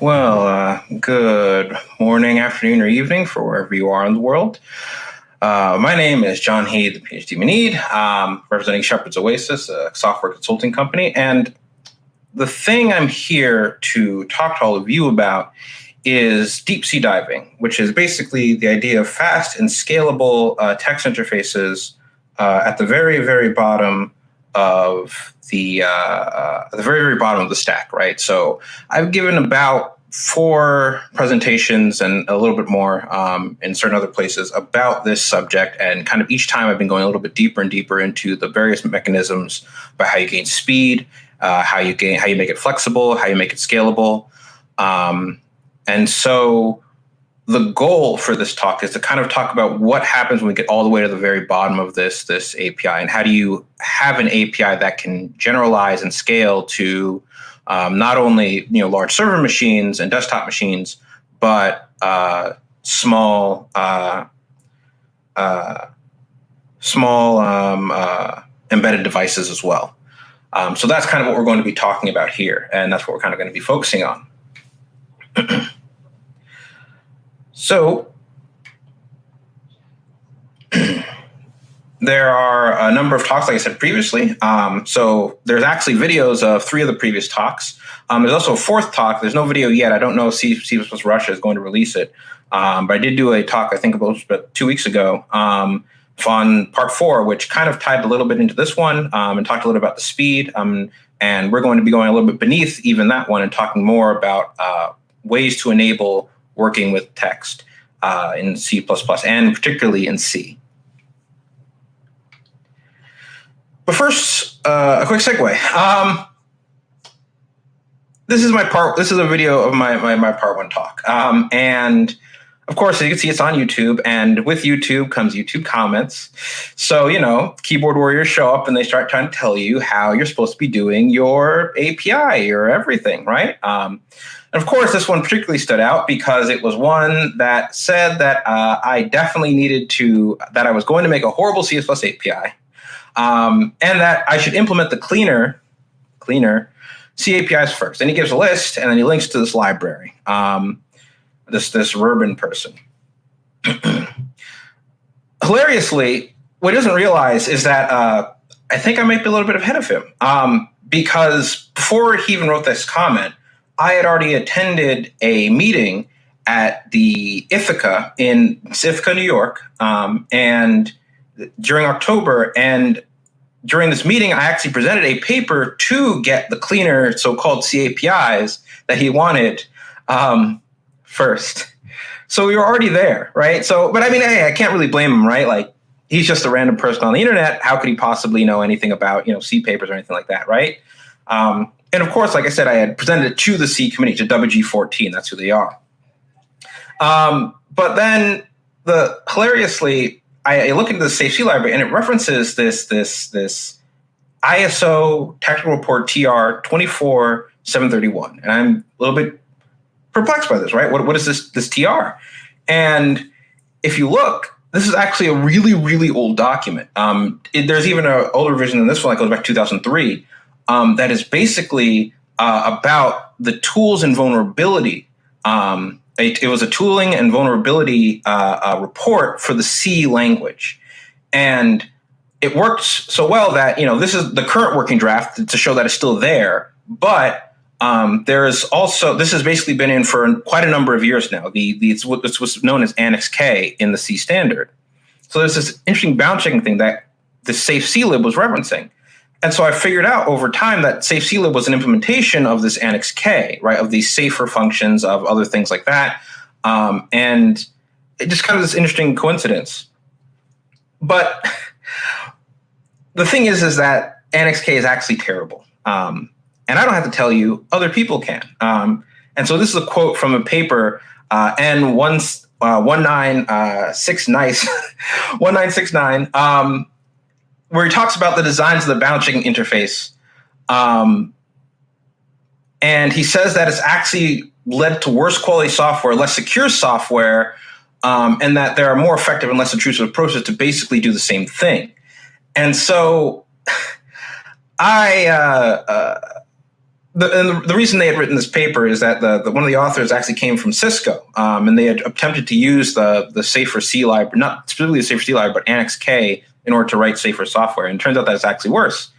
Good morning, afternoon, or evening for wherever you are in the world. My name is JeanHeyd Meneide, representing Shepherd's Oasis, a software consulting company. And the thing I'm here to talk to all of you about is deep sea diving, which is basically the idea of fast and scalable text interfaces at the very, very bottom of the very bottom of the stack, right? So I've given about 4 presentations and a little bit more in certain other places about this subject, and kind of each time I've been going a little bit deeper and deeper into the various mechanisms about how you gain speed, how you make it flexible, how you make it scalable, and so the goal for this talk is to kind of talk about what happens when we get all the way to the very bottom of this API, and how do you have an API that can generalize and scale to not only large server machines and desktop machines, but small embedded devices as well. So that's kind of what we're going to be talking about here, and that's what we're kind of going to be focusing on. So there are a number of talks, like I said previously. So there's actually videos of 3 of the previous talks. There's also a 4th talk. There's no video yet. I don't know if C++ Russia is going to release it. But I did do a talk, I think about 2 weeks ago, on part 4, which kind of tied a little bit into this one, and talked a little about the speed. And we're going to be going a little bit beneath even that one and talking more about ways to enable working with text in C++, and particularly in C. But first, a quick segue. This is a video of my part 1 talk. And of course, as you can see, it's on YouTube, and with YouTube comes YouTube comments. So, keyboard warriors show up and they start trying to tell you how you're supposed to be doing your API or everything, right? And of course, this one particularly stood out because it was one that said that I definitely that I was going to make a horrible C++ API, and that I should implement the cleaner C APIs first. And he gives a list, and then he links to this library, this Rubin person. Hilariously, what he doesn't realize is that I think I might be a little bit ahead of him, because before he even wrote this comment, I had already attended a meeting at the Ithaca in Ithaca, New York, and during October. And during this meeting, I actually presented a paper to get the cleaner so-called C APIs that he wanted first. So we were already there, right? So, but I mean, hey, I can't really blame him, right? Like, he's just a random person on the internet. How could he possibly know anything about, C papers or anything like that, right? And of course, like I said, I had presented it to the C committee, to WG14. That's who they are. But then, hilariously, I look into the Safe C library, and it references this ISO technical report TR 24731, and I'm a little bit perplexed by this, right? What is this TR? And if you look, this is actually a really, really old document. There's even an older version than this one that goes back to 2003. That is basically about the tools and vulnerability. It was a tooling and vulnerability report for the C language. And it worked so well that, this is the current working draft to show that it's still there. But this has basically been in for quite a number of years now. It's what's known as Annex K in the C standard. So there's this interesting bound checking thing that the Safe C lib was referencing. And so I figured out over time that Safe C lib was an implementation of this Annex K, right, of these safer functions, of other things like that. And it just kind of this interesting coincidence. But the thing is that Annex K is actually terrible. And I don't have to tell you, other people can. And so this is a quote from a paper, N1969, where he talks about the designs of the bound checking interface. And he says that it's actually led to worse quality software, less secure software, and that there are more effective and less intrusive approaches to basically do the same thing. And so I the reason they had written this paper is that one of the authors actually came from Cisco, and they had attempted to use the safer C library, not specifically the safer C library, but Annex K in order to write safer software. And it turns out that it's actually worse.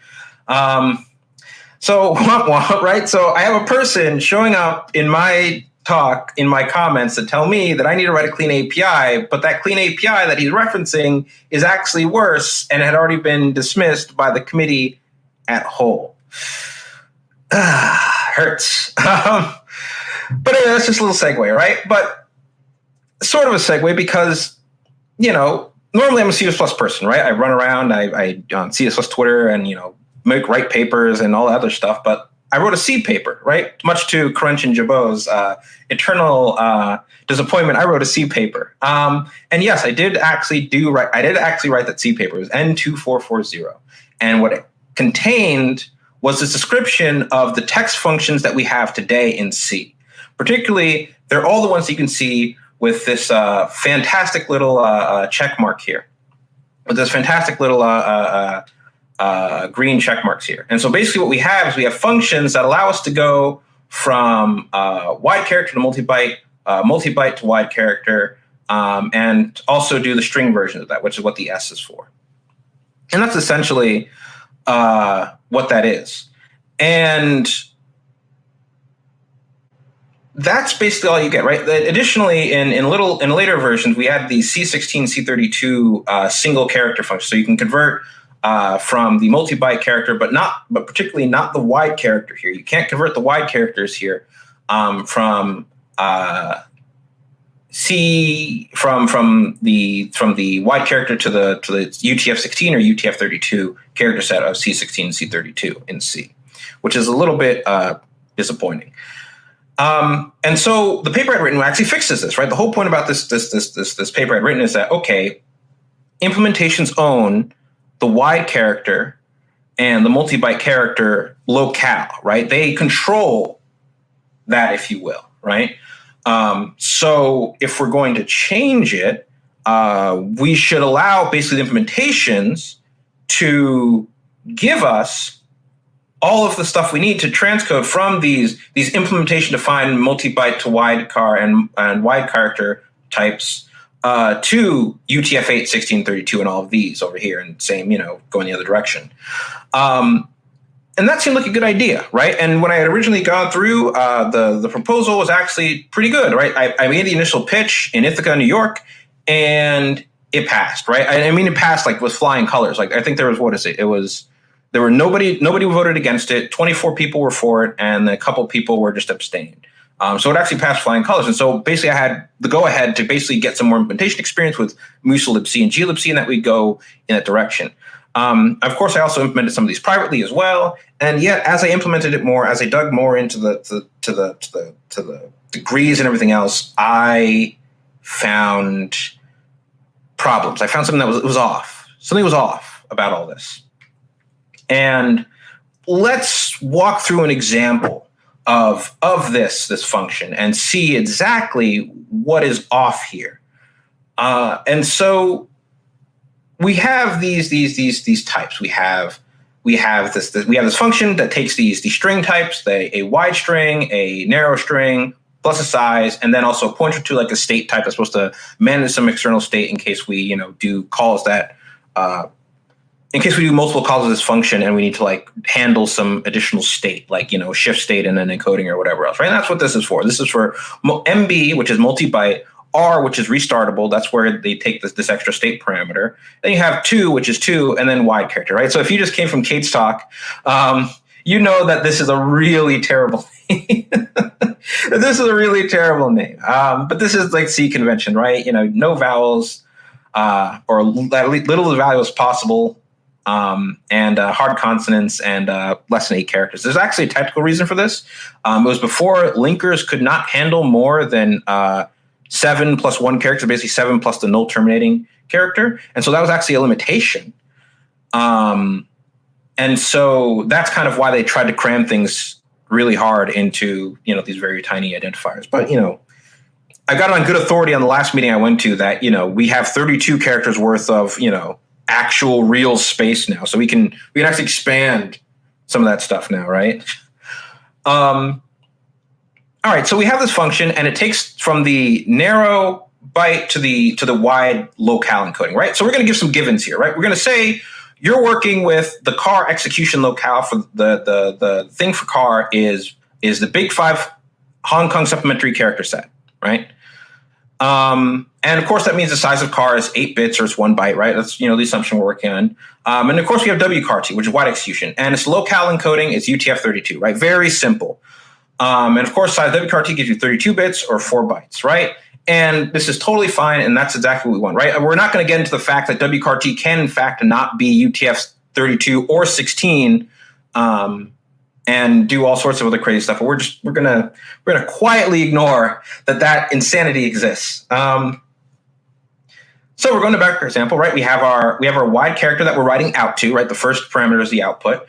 So right? So I have a person showing up in my talk, in my comments, that tell me that I need to write a clean API, but that clean API that he's referencing is actually worse and had already been dismissed by the committee at whole. Hurts. But anyway, that's just a little segue, right? But sort of a segue because, normally I'm a C++ person, right? I run around, I on C++ Twitter and, write papers and all that other stuff. But I wrote a C paper, right? Much to Crunch and Jabot's eternal disappointment, I wrote a C paper. And yes, I did actually write that C paper. It was N2440. And what it contained was this description of the text functions that we have today in C. Particularly, they're all the ones you can see with this fantastic little check mark here. With this fantastic little green check marks here. And so basically what we have is we have functions that allow us to go from wide character to multi-byte, multi-byte to wide character, and also do the string version of that, which is what the S is for. And that's essentially what that is. And that's basically all you get, right? Additionally, in later versions, we had the C16, C32 single character function. So you can convert from the multi-byte character, but particularly not the wide character here. You can't convert the wide characters here from the wide character to the UTF-16 or UTF-32 character set of C16 and C32 in C, which is a little bit disappointing. And so the paper I'd written actually fixes this, right? The whole point about this paper I'd written is that, okay, implementations own the wide character and the multi-byte character locale, right? They control that, if you will, right? So if we're going to change it, we should allow basically the implementations to give us all of the stuff we need to transcode from these implementation-defined multi-byte to wide char and wide character types to UTF-8, 1632, and all of these over here, and same, going the other direction. And that seemed like a good idea, right? And when I had originally gone through, the proposal was actually pretty good, right? I made the initial pitch in Ithaca, New York, and it passed, right? I mean, it passed like with flying colors. Like I think there was, there were nobody voted against it. 24 people were for it, and a couple people were just abstained. So it actually passed flying colors. And so basically I had the go-ahead to basically get some more implementation experience with musalibc and glibc, and that we go in that direction. Of course, I also implemented some of these privately as well. And yet, as I implemented it more, as I dug more into the degrees and everything else, I found problems. I found something that was off. Something was off about all this. And let's walk through an example of this function and see exactly what is off here. And so we have these types. We have this function that takes these string types, a wide string, a narrow string, plus a size, and then also a pointer to like a state type that's supposed to manage some external state in case we do calls that in case we do multiple calls of this function and we need to like handle some additional state, like, shift state and then encoding or whatever else, right? And that's what this is for. This is for MB, which is multi-byte, R, which is restartable. That's where they take this extra state parameter. Then you have 2, which is 2, and then wide character, right? So if you just came from Kate's talk, you know that this is a really terrible name. This is a really terrible name. But this is like C convention, right? No vowels, or little value as possible. And hard consonants and less than 8 characters. There's actually a technical reason for this. It was before linkers could not handle more than 7 plus 1 character, basically 7 plus the null terminating character. And so that was actually a limitation. And so that's kind of why they tried to cram things really hard into, these very tiny identifiers. But, I got it on good authority on the last meeting I went to that, we have 32 characters worth of, actual real space now. So we can actually expand some of that stuff now, right? All right, so we have this function, and it takes from the narrow byte to the wide locale encoding, right? So we're going to give some givens here, right? We're going to say you're working with the car execution locale for the thing for car is the big 5 Hong Kong supplementary character set, right? And of course, that means the size of car is 8 bits or it's 1 byte, right? That's, the assumption we're working on. And of course, we have WCAR-T, which is wide execution, and its locale encoding is UTF-32, right? Very simple. And of course, size WCAR-T gives you 32 bits or 4 bytes, right? And this is totally fine, and that's exactly what we want, right? We're not going to get into the fact that WCAR-T can, in fact, not be UTF-32 or 16, and do all sorts of other crazy stuff. But we're gonna quietly ignore that insanity exists. So we're going to back, for example, right? We have our wide character that we're writing out to, right? The first parameter is the output.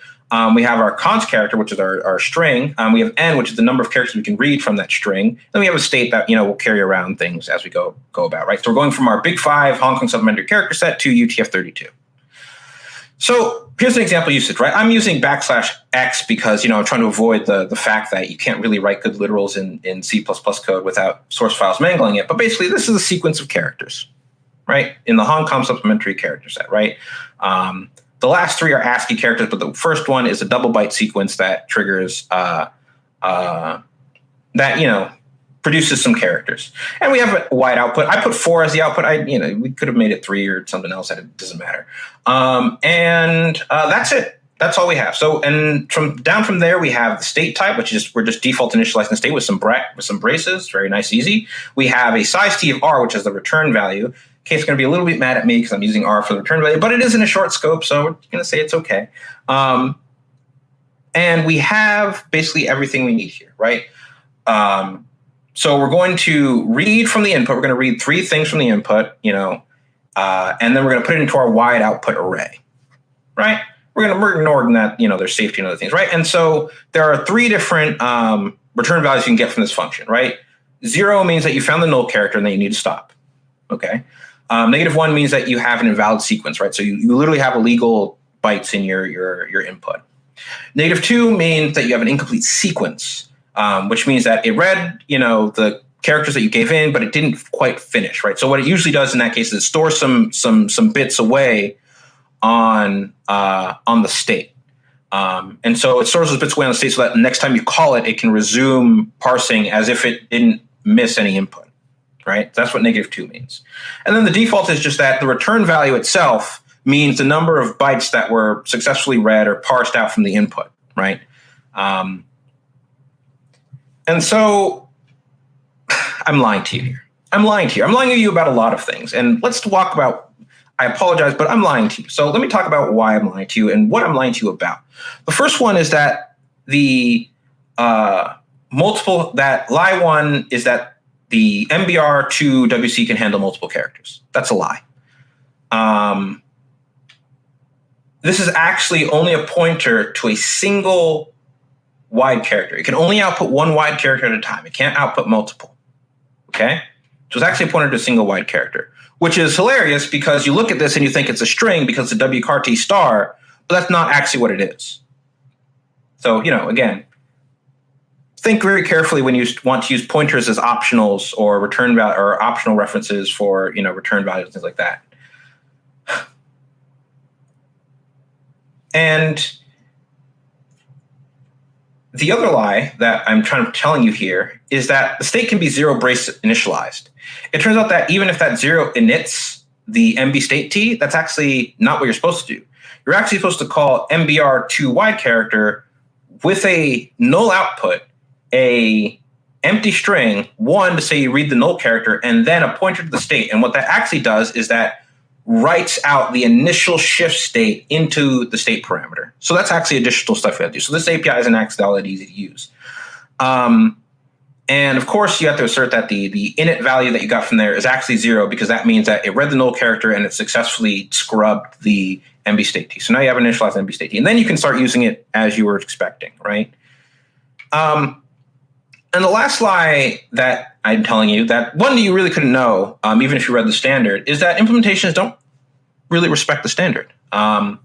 We have our const character, which is our string. We have n, which is the number of characters we can read from that string. Then we have a state that will carry around things as we go about, right? So we're going from our big 5 Hong Kong supplementary character set to UTF-32. So here's an example usage, right? I'm using \x because I'm trying to avoid the fact that you can't really write good literals in C++ code without source files mangling it. But basically, this is a sequence of characters, right? In the Hong Kong supplementary character set, right? The last 3 are ASCII characters, but the first one is a double byte sequence that triggers produces some characters. And we have a wide output. I put 4 as the output. We could have made it 3 or something else. It doesn't matter. And that's it. That's all we have. So, and down from there, we have the state type, which is we're just default initializing the state with some braces. Very nice, easy. We have a size t of r, which is the return value. Kate's going to be a little bit mad at me because I'm using r for the return value, but it is in a short scope, so we're going to say it's okay. And we have basically everything we need here, right? So we're going to read from the input. We're going to read 3 things from the input, and then we're going to put it into our wide output array, right? We're ignoring that, there's safety and other things, right? And so there are 3 different return values you can get from this function, right? 0 means that you found the null character and then you need to stop, okay? -1 means that you have an invalid sequence, right? So you literally have illegal bytes in your input. -2 means that you have an incomplete sequence, which means that it read, the characters that you gave in, but it didn't quite finish, right? So what it usually does in that case is store some bits away on the state. And so it stores those bits away on the state so that next time you call it, it can resume parsing as if it didn't miss any input, right? That's what -2 means. And then the default is just that the return value itself means the number of bytes that were successfully read or parsed out from the input, right? And so I'm lying to you here. I'm lying to you about a lot of things. And let's talk about, I apologize, but I'm lying to you. So let me talk about why I'm lying to you and what I'm lying to you about. The first one is that lie 1 is that the MBR to WC can handle multiple characters. That's a lie. This is actually only a pointer to a single wide character. It can only output 1 wide character at a time. It can't output multiple. Okay? So it's actually a pointer to a single wide character, which is hilarious because you look at this and you think it's a string because it's a WCAR-T star, but that's not actually what it is. So, again, think very carefully when you want to use pointers as optionals or return value or optional references for, return values and things like that. And the other lie that I'm telling you here is that the state can be 0 brace initialized. It turns out that even if that 0 inits the MB state T, that's actually not what you're supposed to do. You're actually supposed to call MBR to wide character with a null output, a empty string, 1 to say you read the null character, and then a pointer to the state. And what that actually does is that writes out the initial shift state into the state parameter. So that's actually additional stuff you have to do. So this API isn't actually all that easy to use. And of course, you have to assert that the init value that you got from there is actually 0 because that means that it read the null character and it successfully scrubbed the MB state T. So now you have initialized MB state T. And then you can start using it as you were expecting, right? And the last lie that I'm telling you, that one that you really couldn't know, even if you read the standard, is that implementations don't really respect the standard. So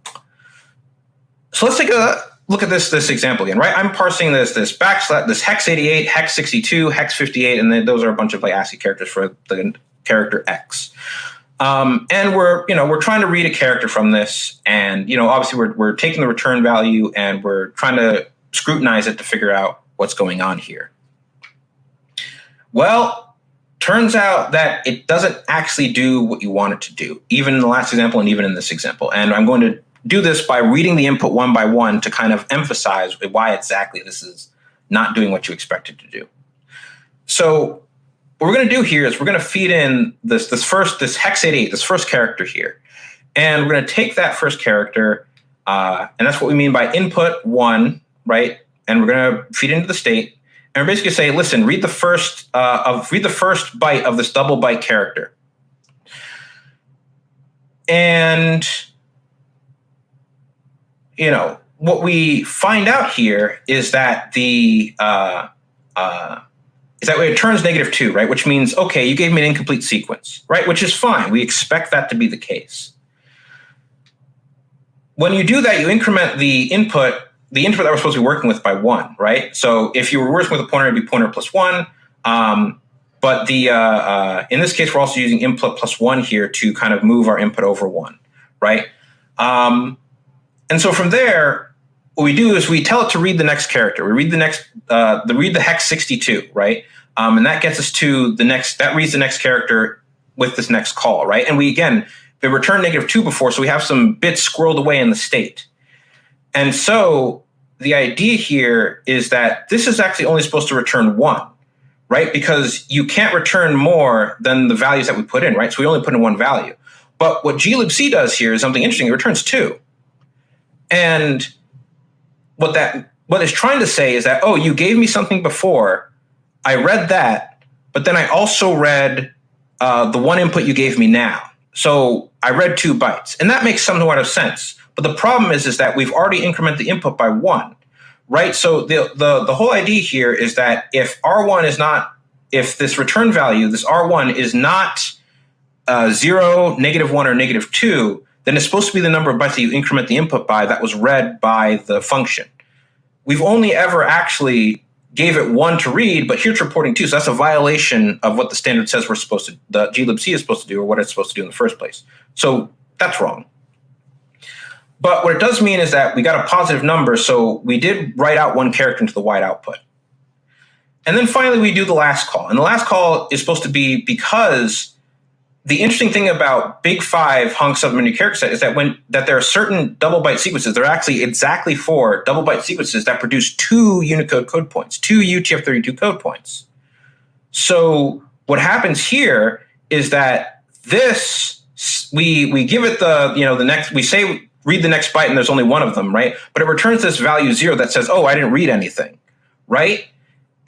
let's take a look at this example again, right? I'm parsing this backslash, this hex 88, hex 62, hex 58, and then those are a bunch of like ASCII characters for the character X. And we're trying to read a character from this, and obviously we're taking the return value and we're trying to scrutinize it to figure out what's going on here. Well, turns out that it doesn't actually do what you want it to do, even in the last example and even in this example. And I'm going to do this by reading the input one by one to kind of emphasize why exactly this is not doing what you expect it to do. So what we're going to do here is we're going to feed in this hex 88, this first character here. And we're going to take that first character, and that's what we mean by input one, right? And we're going to feed into the state. And we're basically say, listen, read the first byte of this double byte character. And what we find out here is that it returns -2, right? Which means, okay, you gave me an incomplete sequence, right? Which is fine. We expect that to be the case. When you do that, you increment the input that we're supposed to be working with by 1, right? So if you were working with a pointer, it'd be pointer plus 1. But in this case, we're also using input plus 1 here to kind of move our input over 1, right? And so from there, what we do is we tell it to read the next character. We read read the hex 62, right? And that gets us to that reads the next character with this next call, right? And we returned -2 before, so we have some bits squirreled away in the state. And so the idea here is that this is actually only supposed to return 1, right? Because you can't return more than the values that we put in, right? So we only put in 1 value. But what glibc does here is something interesting. It returns 2. And what it's trying to say is that, oh, you gave me something before, I read that, but then I also read the 1 input you gave me now. So I read 2 bytes. And that makes somewhat of sense. But the problem is that we've already incremented the input by 1, right? So the whole idea here is that if if this return value, this R1 is not 0, -1, or -2, then it's supposed to be the number of bytes that you increment the input by that was read by the function. We've only ever actually gave it 1 to read, but here it's reporting 2. So that's a violation of what the standard says the glibc is supposed to do, or what it's supposed to do in the first place. So that's wrong. But what it does mean is that we got a positive number, so we did write out 1 character into the wide output. And then finally we do the last call. And the last call is supposed to be, because the interesting thing about big 5 hunks of menu character set is that there are certain double byte sequences. There are actually exactly 4 double byte sequences that produce 2 Unicode code points, 2 UTF-32 code points. So what happens here is that we give it the next, we say read the next byte and there's only 1 of them, right? But it returns this value 0 that says, oh, I didn't read anything, right?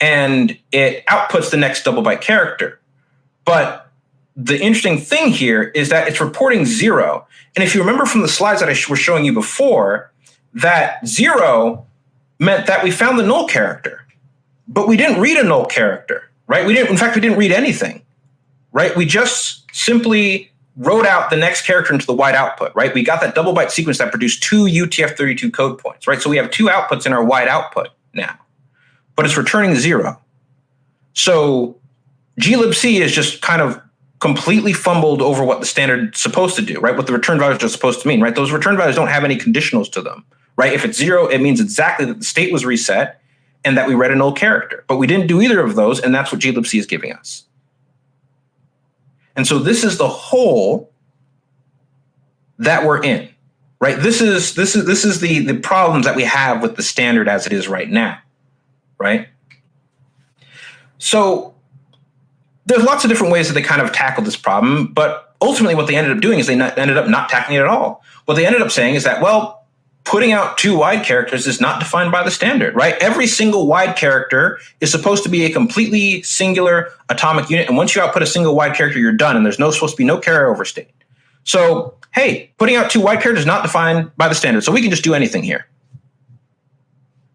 And it outputs the next double byte character. But the interesting thing here is that it's reporting 0. And if you remember from the slides that I was showing you before, that 0 meant that we found the null character, but we didn't read a null character, right? In fact, we didn't read anything, right? We just simply wrote out the next character into the wide output, right? We got that double byte sequence that produced 2 UTF-32 code points, right? So we have 2 outputs in our wide output now, but it's returning 0. So glibc is just kind of completely fumbled over what the standard is supposed to do, right? What the return values are supposed to mean, right? Those return values don't have any conditionals to them, right? If it's 0, it means exactly that the state was reset and that we read a null character, but we didn't do either of those, and that's what glibc is giving us. And so this is the hole that we're in, right? This is the problems that we have with the standard as it is right now, right? So there's lots of different ways that they kind of tackled this problem, but ultimately what they ended up doing is they ended up not tackling it at all. What they ended up saying is that, well, putting out 2 wide characters is not defined by the standard, right? Every single wide character is supposed to be a completely singular atomic unit. And once you output a single wide character, you're done. And there's supposed to be no carryover state. So, hey, putting out 2 wide characters is not defined by the standard. So we can just do anything here,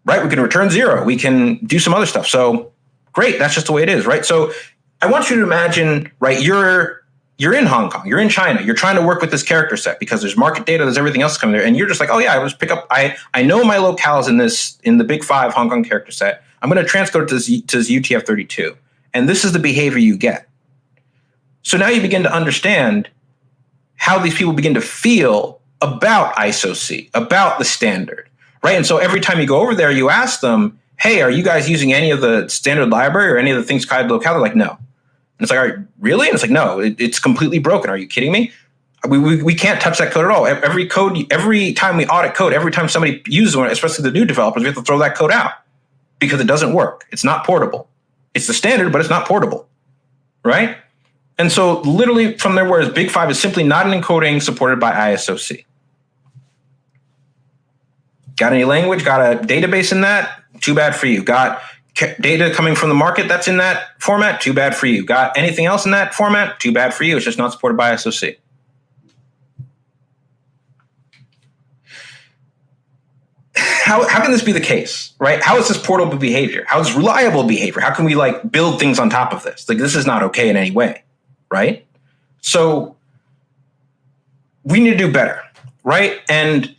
right? We can return 0. We can do some other stuff. So great. That's just the way it is, right? So I want you to imagine, right, you're you're in Hong Kong, you're in China, you're trying to work with this character set because there's market data, there's everything else coming there, and you're just like, oh yeah, I just pick up, I know my locales in the big 5 Hong Kong character set. I'm going to transcode it to this UTF-32, and this is the behavior you get. So now you begin to understand how these people begin to feel about ISO-C, about the standard, right? And so every time you go over there, you ask them, hey, are you guys using any of the standard library or any of the things tied to locale? They're like, no. And it's like, all right, really? And it's like, no, it's completely broken. Are you kidding me? We can't touch that code at all. Every time we audit code, every time somebody uses one, especially the new developers, we have to throw that code out because it doesn't work. It's not portable. It's the standard, but it's not portable, right? And so literally from there, whereas Big 5 is simply not an encoding supported by ISO-C. Got any language? Got a database in that? Too bad for you. Got data coming from the market that's in that format? Too bad for you. Got anything else in that format? Too bad for you. It's just not supported by ISO-C. How can this be the case, right? How is this portable behavior? How is this reliable behavior? How can we like build things on top of this? Like this is not okay in any way, right? So we need to do better, right? And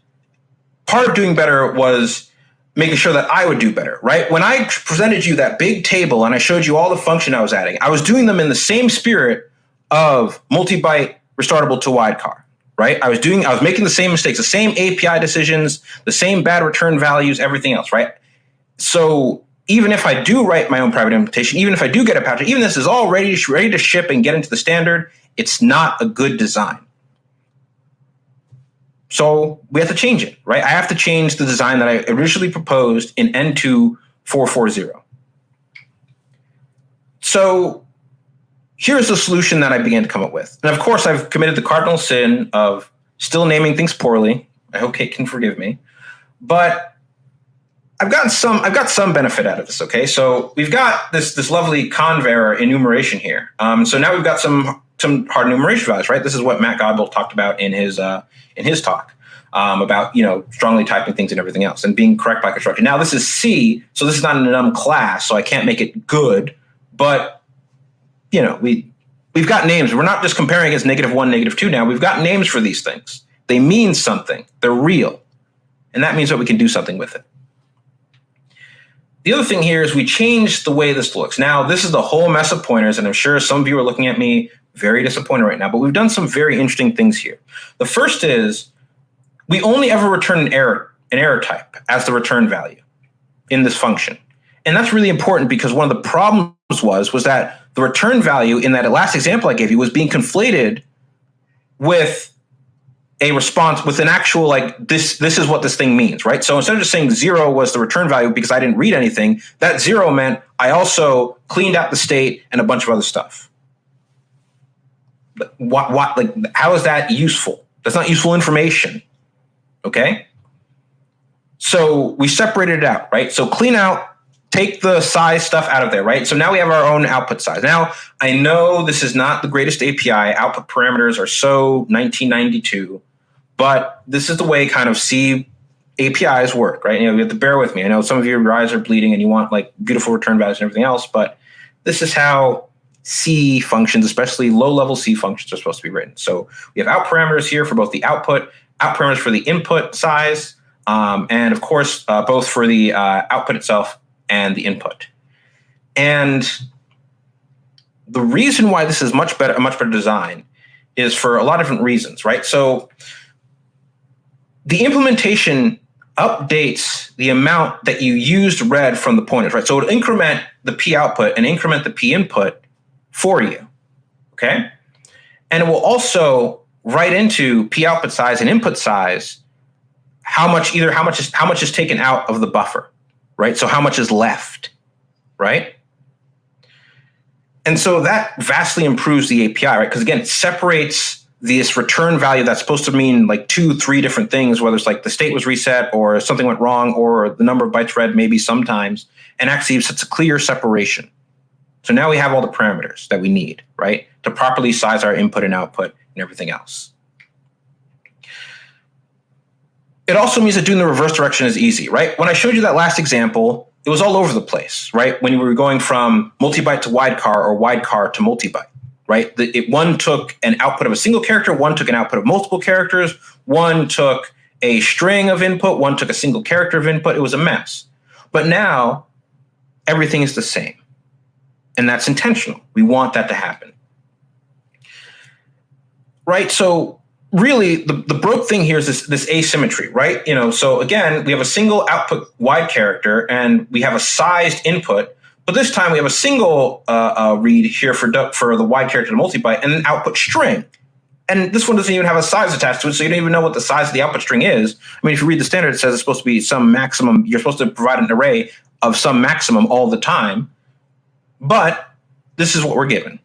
part of doing better was making sure that I would do better, right? When I presented you that big table and I showed you all the function I was adding, I was doing them in the same spirit of multi-byte restartable to widecar, right? I was making the same mistakes, the same API decisions, the same bad return values, everything else, right? So even if I do write my own private implementation, even if I do get a patch, even this is all ready to ship and get into the standard, it's not a good design. So we have to change it, right? I have to change the design that I originally proposed in N2 440. So here's the solution that I began to come up with. And of course, I've committed the cardinal sin of still naming things poorly. I hope Kate can forgive me. But I've got some benefit out of this, okay? So we've got this lovely conv enumeration here. So now we've got some hard enumeration values, right? This is what Matt Godbolt talked about in his talk about, strongly typing things and everything else and being correct by construction. Now this is C, so this is not an enum class, so I can't make it good, but we've got names. We're not just comparing against -1, -2 now. We've got names for these things. They mean something. They're real. And that means that we can do something with it. The other thing here is we changed the way this looks. Now, this is the whole mess of pointers, and I'm sure some of you are looking at me very disappointed right now, but we've done some very interesting things here. The first is we only ever return an error type as the return value in this function. And that's really important because one of the problems was that the return value in that last example I gave you was being conflated with a response with an actual, like, this is what this thing means, right? So instead of just saying 0 was the return value because I didn't read anything, that 0 meant I also cleaned out the state and a bunch of other stuff. Like, how is that useful? That's not useful information, okay? So we separated it out, right? So clean out, take the size stuff out of there, right? So now we have our own output size. Now, I know this is not the greatest API. Output parameters are so 1992, but this is the way kind of C APIs work, right? You have to bear with me. I know some of your eyes are bleeding and you want like beautiful return values and everything else, but this is how C functions, especially low-level C functions, are supposed to be written. So we have out parameters here for both the output parameters for the input size, and of course, both for the output itself and the input. And the reason why this is a much better design is for a lot of different reasons, right? So the implementation updates the amount that you used read from the pointers, right? So it'll increment the P output and increment the P input for you, okay? And it will also write into P output size and input size how much is taken out of the buffer, right? So how much is left, right? And so that vastly improves the API, right? Because again, it separates this return value that's supposed to mean like 2-3 different things, whether it's like the state was reset or something went wrong or the number of bytes read maybe sometimes, and actually sets a clear separation. So now we have all the parameters that we need, right, to properly size our input and output and everything else. It also means that doing the reverse direction is easy, right? When I showed you that last example, it was all over the place, right? When you were going from multi-byte to widecar or widecar to multi-byte, right? One took an output of a single character, one took an output of multiple characters, one took a string of input, one took a single character of input. It was a mess. But now everything is the same. And that's intentional. We want that to happen. Right? So really the broke thing here is this asymmetry, right? So again, we have a single output wide character and we have a sized input, but this time we have a single read here for the wide character to multi-byte and an output string. And this one doesn't even have a size attached to it, so you don't even know what the size of the output string is. I mean, if you read the standard, it says it's supposed to be some maximum. You're supposed to provide an array of some maximum all the time, but this is what we're given.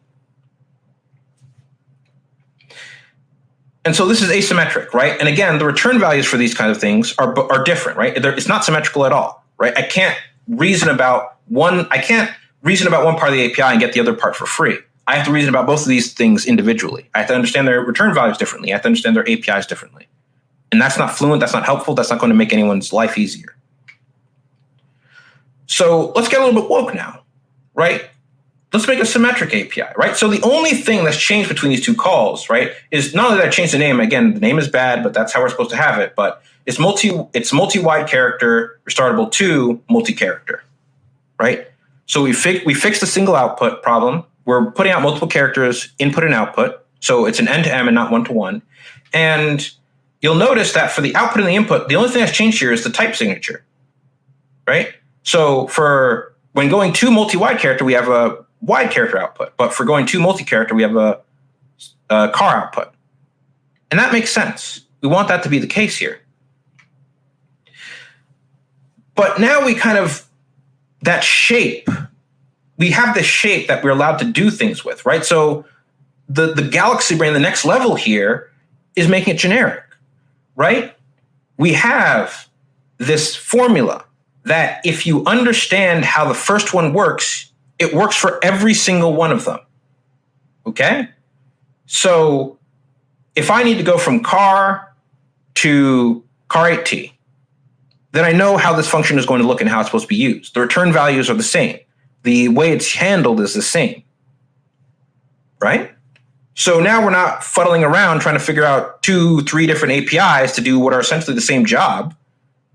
And so this is asymmetric, right? And again, the return values for these kinds of things are different, right? It's not symmetrical at all, right? I can't reason about one part of the API and get the other part for free. I have to reason about both of these things individually. I have to understand their return values differently. I have to understand their APIs differently. And that's not fluent, that's not helpful, that's not going to make anyone's life easier. So let's get a little bit woke now, right? Let's make a symmetric API, right? So the only thing that's changed between these two calls, right, is not only that I changed the name. Again, the name is bad, but that's how we're supposed to have it. But it's multi-wide character restartable to multi-character, right? So we fixed the single output problem. We're putting out multiple characters, input and output. So it's an end-to-M and not one-to-one. And you'll notice that for the output and the input, the only thing that's changed here is the type signature, right? So for when going to multi-wide character, we have a wide character output. But for going to multi-character, we have a car output. And that makes sense. We want that to be the case here. But now we that shape, we have this shape that we're allowed to do things with, right? So the Galaxy Brain, the next level here, is making it generic, right? We have this formula that if you understand how the first one works, it works for every single one of them, okay? So if I need to go from car to car 8T, then I know how this function is going to look and how it's supposed to be used. The return values are the same. The way it's handled is the same, right? So now we're not fuddling around trying to figure out 2-3 different APIs to do what are essentially the same job.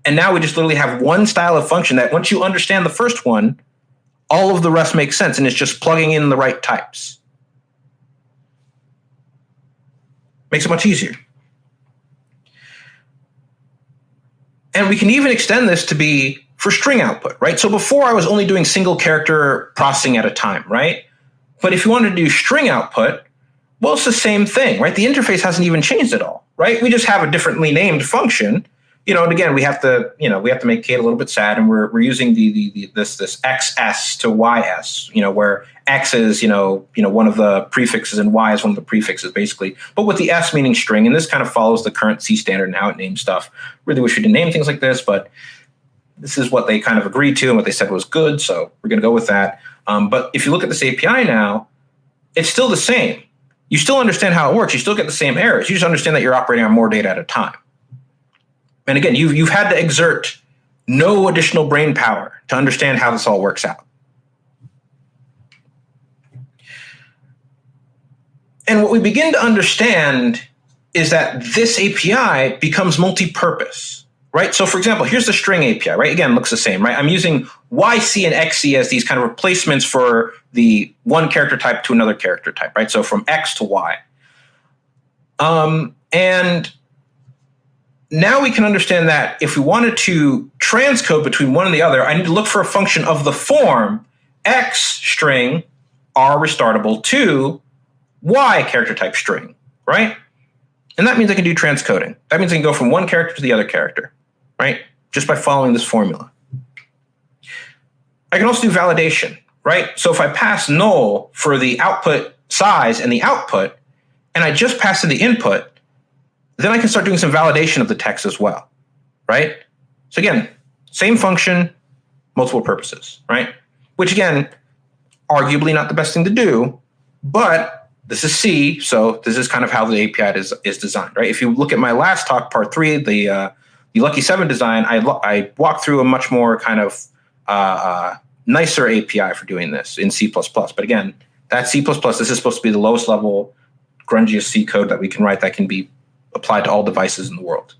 And now we just literally have one style of function that once you understand the first one, all of the rest makes sense, and it's just plugging in the right types. Makes it much easier. And we can even extend this to be for string output, right? So before I was only doing single character processing at a time, right? But if you wanted to do string output, well, it's the same thing, right? The interface hasn't even changed at all, right? We just have a differently named function, and again, we have to make Kate a little bit sad, and we're using this XS to YS, where X is, one of the prefixes and Y is one of the prefixes, basically. But with the S meaning string, and this kind of follows the current C standard and how it names stuff. Really wish we didn't name things like this, but this is what they kind of agreed to and what they said was good, so we're going to go with that. But if you look at this API now, it's still the same. You still understand how it works. You still get the same errors. You just understand that you're operating on more data at a time. And again, you've had to exert no additional brain power to understand how this all works out. And what we begin to understand is that this API becomes multi-purpose, right? So for example, here's the string API, right? Again, looks the same, right? I'm using YC and XC as these kind of replacements for the one character type to another character type, right? So from X to Y. And now we can understand that if we wanted to transcode between one and the other, I need to look for a function of the form X string R restartable to Y character type string, right? And that means I can do transcoding. That means I can go from one character to the other character, right? Just by following this formula. I can also do validation, right? So if I pass null for the output size and the output, and I just pass in the input, then I can start doing some validation of the text as well, right? So again, same function, multiple purposes, right? Which again, arguably not the best thing to do, but this is C, so this is kind of how the API is designed, right? If you look at my last talk, part 3, the Lucky 7 design, I walked through a much more kind of nicer API for doing this in C++. But again, That's C++. This is supposed to be the lowest level, grungiest C code that we can write that can be applied to all devices in the world.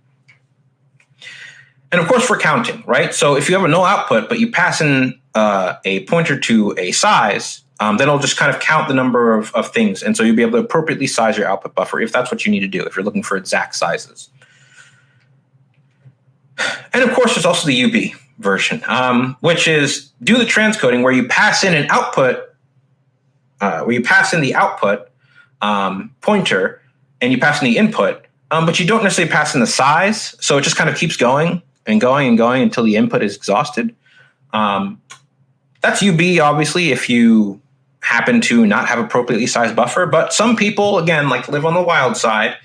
And of course, for counting, right? So if you have a null output, but you pass in a pointer to a size, then it'll just kind of count the number of things. And so you'll be able to appropriately size your output buffer if that's what you need to do, if you're looking for exact sizes. And of course, there's also the UB version, which is do the transcoding where you pass in an output, where you pass in the output pointer and you pass in the input, but you don't necessarily pass in the size. So it just kind of keeps going and going and going until the input is exhausted. That's UB, obviously, if you happen to not have appropriately sized buffer. But some people, again, like live on the wild side,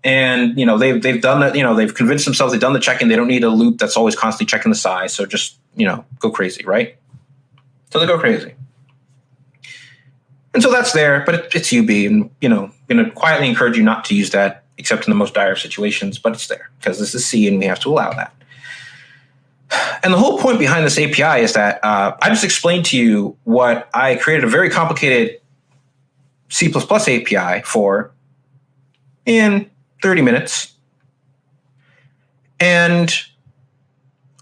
and they've done that. They've convinced themselves they've done the checking. They don't need a loop that's always constantly checking the size. So just go crazy, right? So they go crazy, and so that's there. But it's UB, and I'm going to quietly encourage you not to use that except in the most dire situations. But it's there because this is C, and we have to allow that. And the whole point behind this API is that I just explained to you what I created a very complicated C++ API for in 30 minutes. And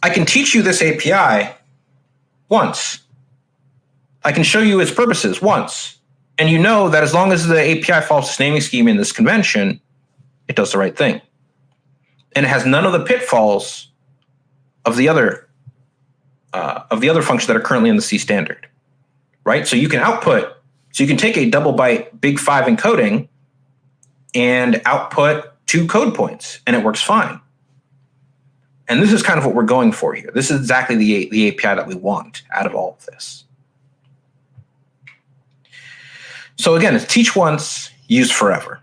I can teach you this API once. I can show you its purposes once. And you know that as long as the API follows this naming scheme in this convention, it does the right thing. And it has none of the pitfalls of the other functions that are currently in the C standard, right? So you can take a double byte big 5 encoding and output 2 code points, and it works fine. And this is kind of what we're going for here. This is exactly the API that we want out of all of this. So again, it's teach once, use forever,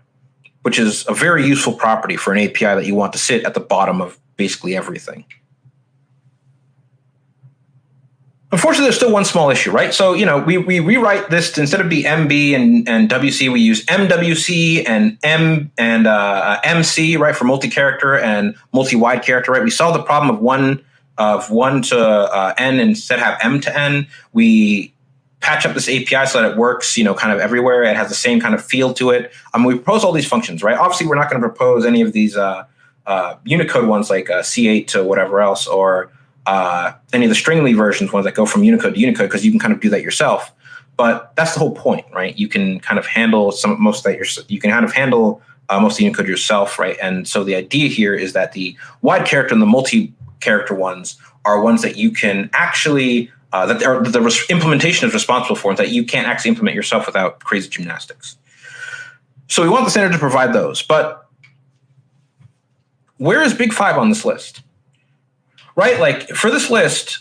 which is a very useful property for an API that you want to sit at the bottom of basically everything. Unfortunately, there's still one small issue, right? So, we rewrite this to, instead of be MB and WC, we use MWC and MC, right, for multi-character and multi-wide character, right? We solve the problem of one to N and instead have M to N. We patch up this API so that it works, kind of everywhere. It has the same kind of feel to it. We propose all these functions, right? Obviously, we're not going to propose any of these Unicode ones like C8 to whatever else, or any of the stringly versions, ones that go from Unicode to Unicode, because you can kind of do that yourself. But that's the whole point, right? You can kind of handle most of the Unicode yourself, right? And so the idea here is that the wide character and the multi-character ones are ones that you can actually that the implementation is responsible for, and that you can't actually implement yourself without crazy gymnastics. So we want the standard to provide those. But where is Big 5 on this list? Right, like for this list,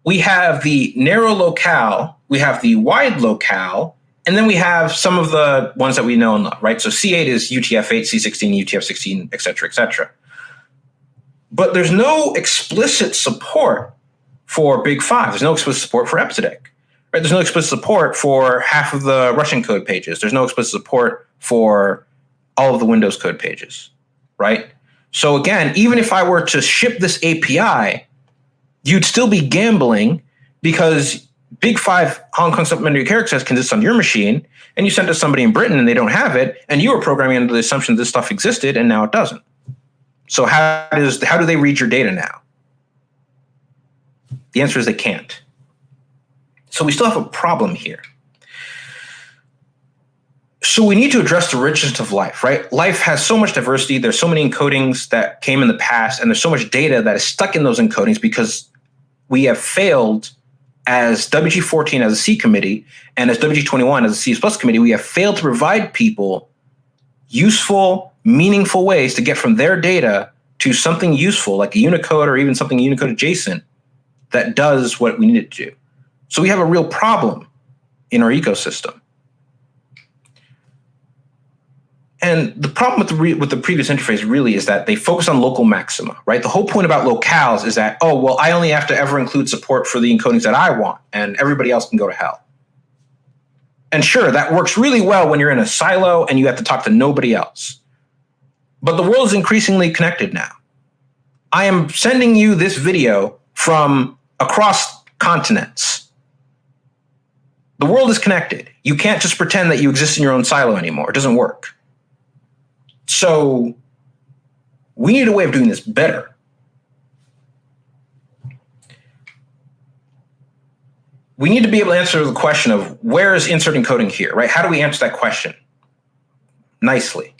we have the narrow locale, we have the wide locale, and then we have some of the ones that we know and love, right? So C8 is UTF-8, C16, UTF-16, et cetera, et cetera. But there's no explicit support for Big 5. There's no explicit support for Epsidic, right? There's no explicit support for half of the Russian code pages. There's no explicit support for all of the Windows code pages, right? So again, even if I were to ship this API, you'd still be gambling because Big 5 Hong Kong supplementary character set exists on your machine, and you send it to somebody in Britain and they don't have it, and you were programming under the assumption this stuff existed, and now it doesn't. So how do they read your data now? The answer is they can't. So we still have a problem here. So we need to address the richness of life, right? Life has so much diversity. There's so many encodings that came in the past, and there's so much data that is stuck in those encodings because we have failed as WG14 as a C committee and as WG21 as a C++ committee. We have failed to provide people useful, meaningful ways to get from their data to something useful like a Unicode or even something Unicode adjacent that does what we need it to do. So we have a real problem in our ecosystem. And the problem with the previous interface really is that they focus on local maxima, right? The whole point about locales is that, oh, well, I only have to ever include support for the encodings that I want, and everybody else can go to hell. And sure, that works really well when you're in a silo and you have to talk to nobody else. But the world is increasingly connected now. I am sending you this video from across continents. The world is connected. You can't just pretend that you exist in your own silo anymore. It doesn't work. So we need a way of doing this better. We need to be able to answer the question of where is insert encoding here, right? How do we answer that question nicely?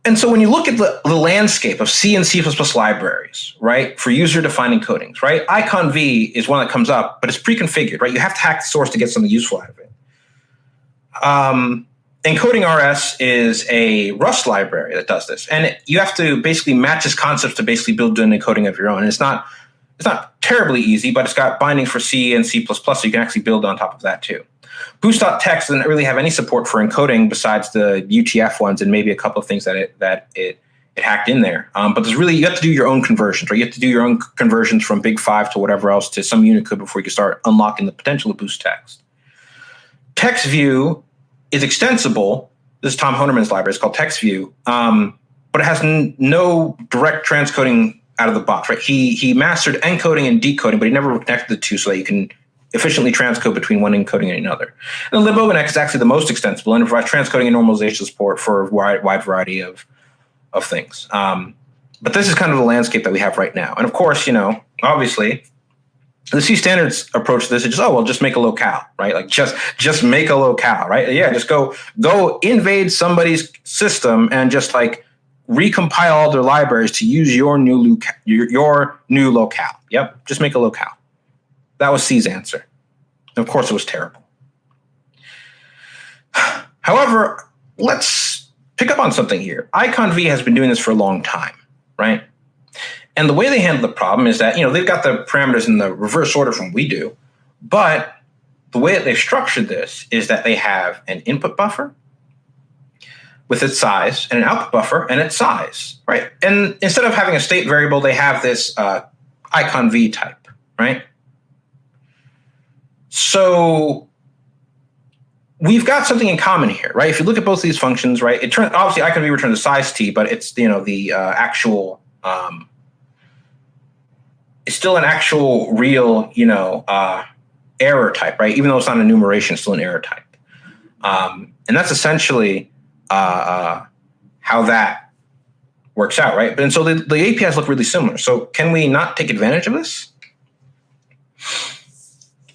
And so when you look at the landscape of C and C++ libraries, right, for user-defined encodings, right, iconv is one that comes up, but it's pre-configured, right? You have to hack the source to get something useful out of it. Encoding RS is a Rust library that does this, and you have to basically match its concepts to basically build an encoding of your own. And it's not terribly easy, but it's got bindings for C and C++, so you can actually build on top of that too. Boost.txt doesn't really have any support for encoding besides the UTF ones and maybe a couple of things that it hacked in there. But there's really, you have to do your own conversions, right? You have to do your own conversions from Big 5 to whatever else to some Unicode before you can start unlocking the potential of boost text. TextView is extensible. This is Tom Honerman's library. It's called TextView, but it has no direct transcoding out of the box, right? He mastered encoding and decoding, but he never connected the two so that you can efficiently transcode between one encoding and another. And libonex is actually the most extensible and provides transcoding and normalization support for a wide variety of things. But this is kind of the landscape that we have right now. And of course, obviously, the C standards approach to this is just make a locale, right? Like just make a locale, right? Yeah, just go invade somebody's system and just like recompile all their libraries to use your new locale. Yep, just make a locale. That was C's answer. And of course, it was terrible. However, let's pick up on something here. iconv has been doing this for a long time, right? And the way they handle the problem is that, they've got the parameters in the reverse order from we do, but the way that they've structured this is that they have an input buffer with its size and an output buffer and its size, right? And instead of having a state variable, they have this iconv type, right? So we've got something in common here, right? If you look at both of these functions, right, obviously iconv returns a size t, but it's the actual it's still an actual real error type, right? Even though it's not an enumeration, it's still an error type, and that's essentially how that works out, right? And so the APIs look really similar. So can we not take advantage of this?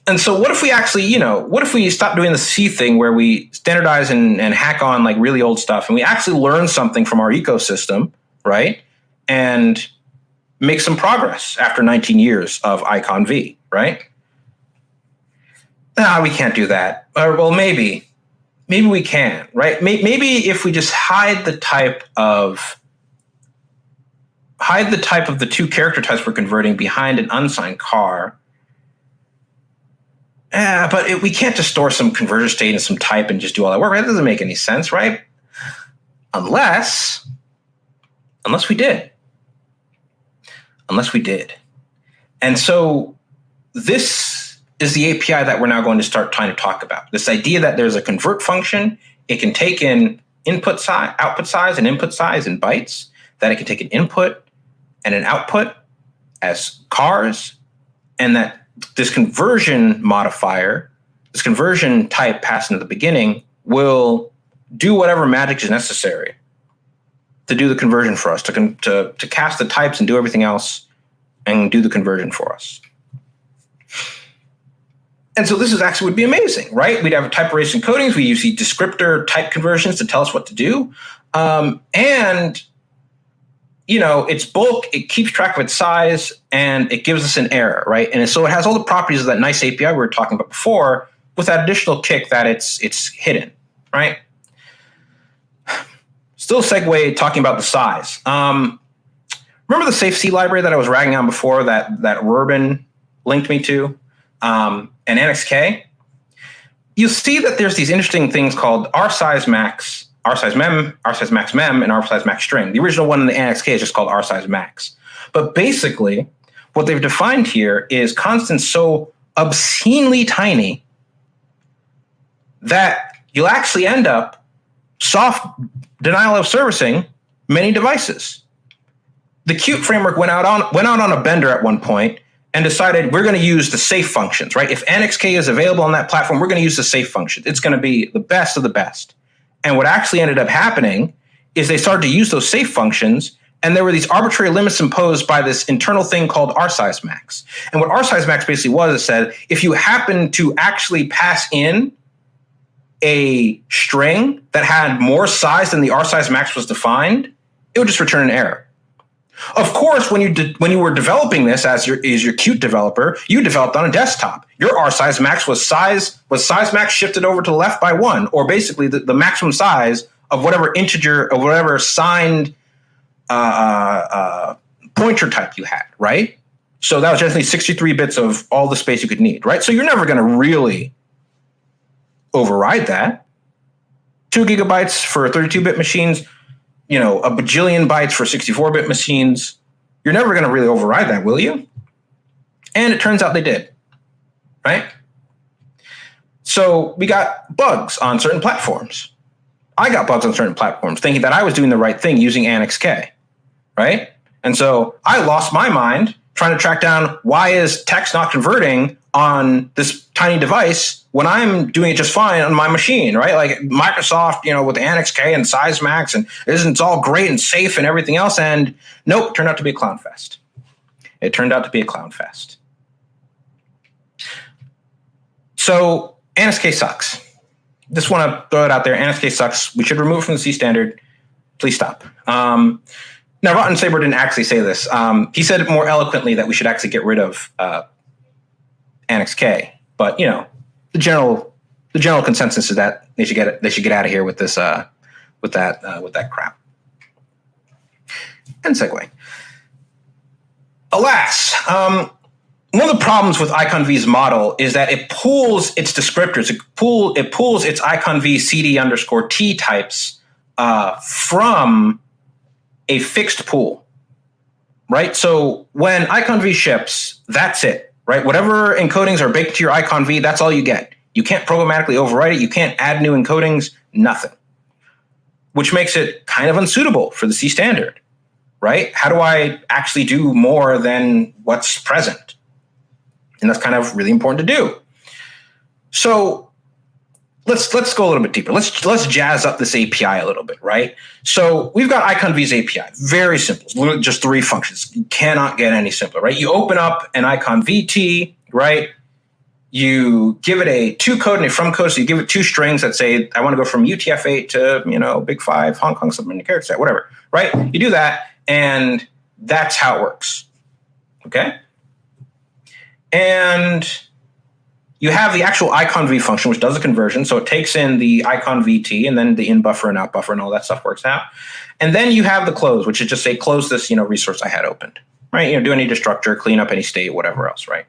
And so what if we actually, what if we stop doing the C thing where we standardize and hack on like really old stuff and we actually learn something from our ecosystem, right? And make some progress after 19 years of iconv, right? No, we can't do that. Well, maybe we can, right? Maybe if we just hide the type of the two character types we're converting behind an unsigned car. But we can't just store some converter state and some type and just do all that work. That doesn't make any sense, right? Unless we did. And so this is the API that we're now going to start trying to talk about. This idea that there's a convert function. It can take in input size, output size, and input size in bytes. That it can take an input and an output as cars, and that this conversion modifier, this conversion type passed into the beginning, will do whatever magic is necessary to do the conversion for us, to cast the types and do everything else and do the conversion for us. And so this would be amazing, right? We'd have type erase encodings. We use the descriptor type conversions to tell us what to do. And it's bulk, it keeps track of its size, and it gives us an error, right? And so it has all the properties of that nice API we were talking about before, with that additional kick that it's hidden, right? Still segue talking about the size. Remember the safe C library that I was ragging on before that Rubin linked me to, and NXK? You see that there's these interesting things called rsize max, rsize mem, rsize max mem, and rsize max string. The original one in the NXK is just called rsize max. But basically, what they've defined here is constants so obscenely tiny that you'll actually end up soft denial of servicing many devices. The Qt framework went out on a bender at one point and decided we're going to use the safe functions, right? If NXK is available on that platform, we're going to use the safe function. It's going to be the best of the best. And what actually ended up happening is they started to use those safe functions, and there were these arbitrary limits imposed by this internal thing called rsize max. And what rsize max basically was, it said, if you happen to actually pass in a string that had more size than the rsize max was defined, it would just return an error. Of course, when you were developing this as your Qt developer, you developed on a desktop. Your rsize max was size max shifted over to the left by 1, or basically the maximum size of whatever integer or whatever signed pointer type you had, right? So that was generally 63 bits of all the space you could need, right? So you're never going to really override that. 2 gigabytes for 32-bit machines, a bajillion bytes for 64-bit machines. You're never going to really override that, will you? And it turns out they did, right? So we got bugs on certain platforms. I got bugs on certain platforms thinking that I was doing the right thing using AnnXK, right? And so I lost my mind trying to track down why is text not converting on this tiny device when I'm doing it just fine on my machine, right? Like Microsoft, with AnnXK and size max, and it's all great and safe and everything else. And nope, it turned out to be a clown fest. It turned out to be a clown fest. So AnnXK sucks. Just want to throw it out there. AnnXK sucks. We should remove it from the C standard. Please stop. Now, Rotten Saber didn't actually say this. He said it more eloquently that we should actually get rid of AnnXK. But the general consensus is that they should get out of here with this with that crap. And segue. Alas, one of the problems with iconv's model is that it pulls its descriptors. It pulls its iconv cd_t types from a fixed pool, right? So when iconv ships, that's it, right? Whatever encodings are baked to your iconv, that's all you get. You can't programmatically overwrite it. You can't add new encodings, nothing. Which makes it kind of unsuitable for the C standard, right? How do I actually do more than what's present? And that's kind of really important to do. So let's go a little bit deeper. Let's jazz up this API a little bit, right? So we've got iconv's API, very simple, literally just 3 functions. You cannot get any simpler, right? You open up an iconvt, right? You give it a to code and a from code. So you give it 2 strings that say, I want to go from UTF-8 to, Big 5, Hong Kong, something in the character set, whatever, right? You do that, and that's how it works, okay? And you have the actual iconv function, which does a conversion. So it takes in the iconvt, and then the in buffer and out buffer and all that stuff works out. And then you have the close, which is just say, close this, resource I had opened, right? Do any destructor, clean up any state, whatever else, right?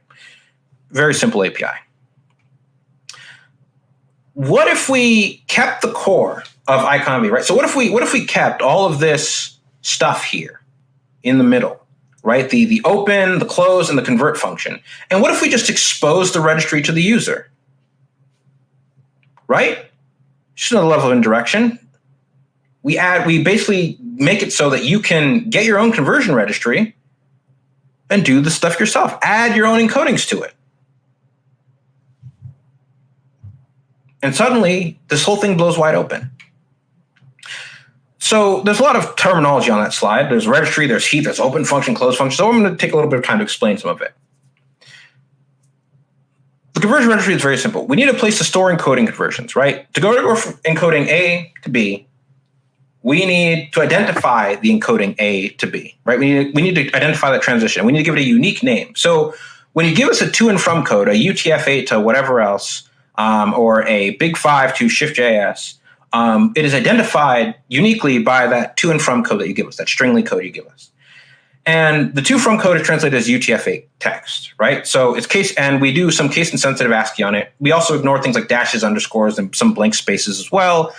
Very simple API. What if we kept the core of iconv, right? So what if we kept all of this stuff here in the middle? Right? The open, the close, and the convert function. And what if we just expose the registry to the user? Right? Just another level of indirection. We basically make it so that you can get your own conversion registry and do the stuff yourself. Add your own encodings to it. And suddenly, this whole thing blows wide open. So there's a lot of terminology on that slide. There's registry, there's heap, there's open function, closed function. So I'm going to take a little bit of time to explain some of it. The conversion registry is very simple. We need a place to store encoding conversions, right? To go from encoding A to B, we need to identify the encoding A to B, right? We need to identify that transition. We need to give it a unique name. So when you give us a to and from code, a UTF-8 to whatever else, or a Big 5 to Shift.js, it is identified uniquely by that to and from code that you give us, that stringly code you give us. And the to from code is translated as UTF-8 text, right? So it's case, and we do some case insensitive ASCII on it. We also ignore things like dashes, underscores, and some blank spaces as well,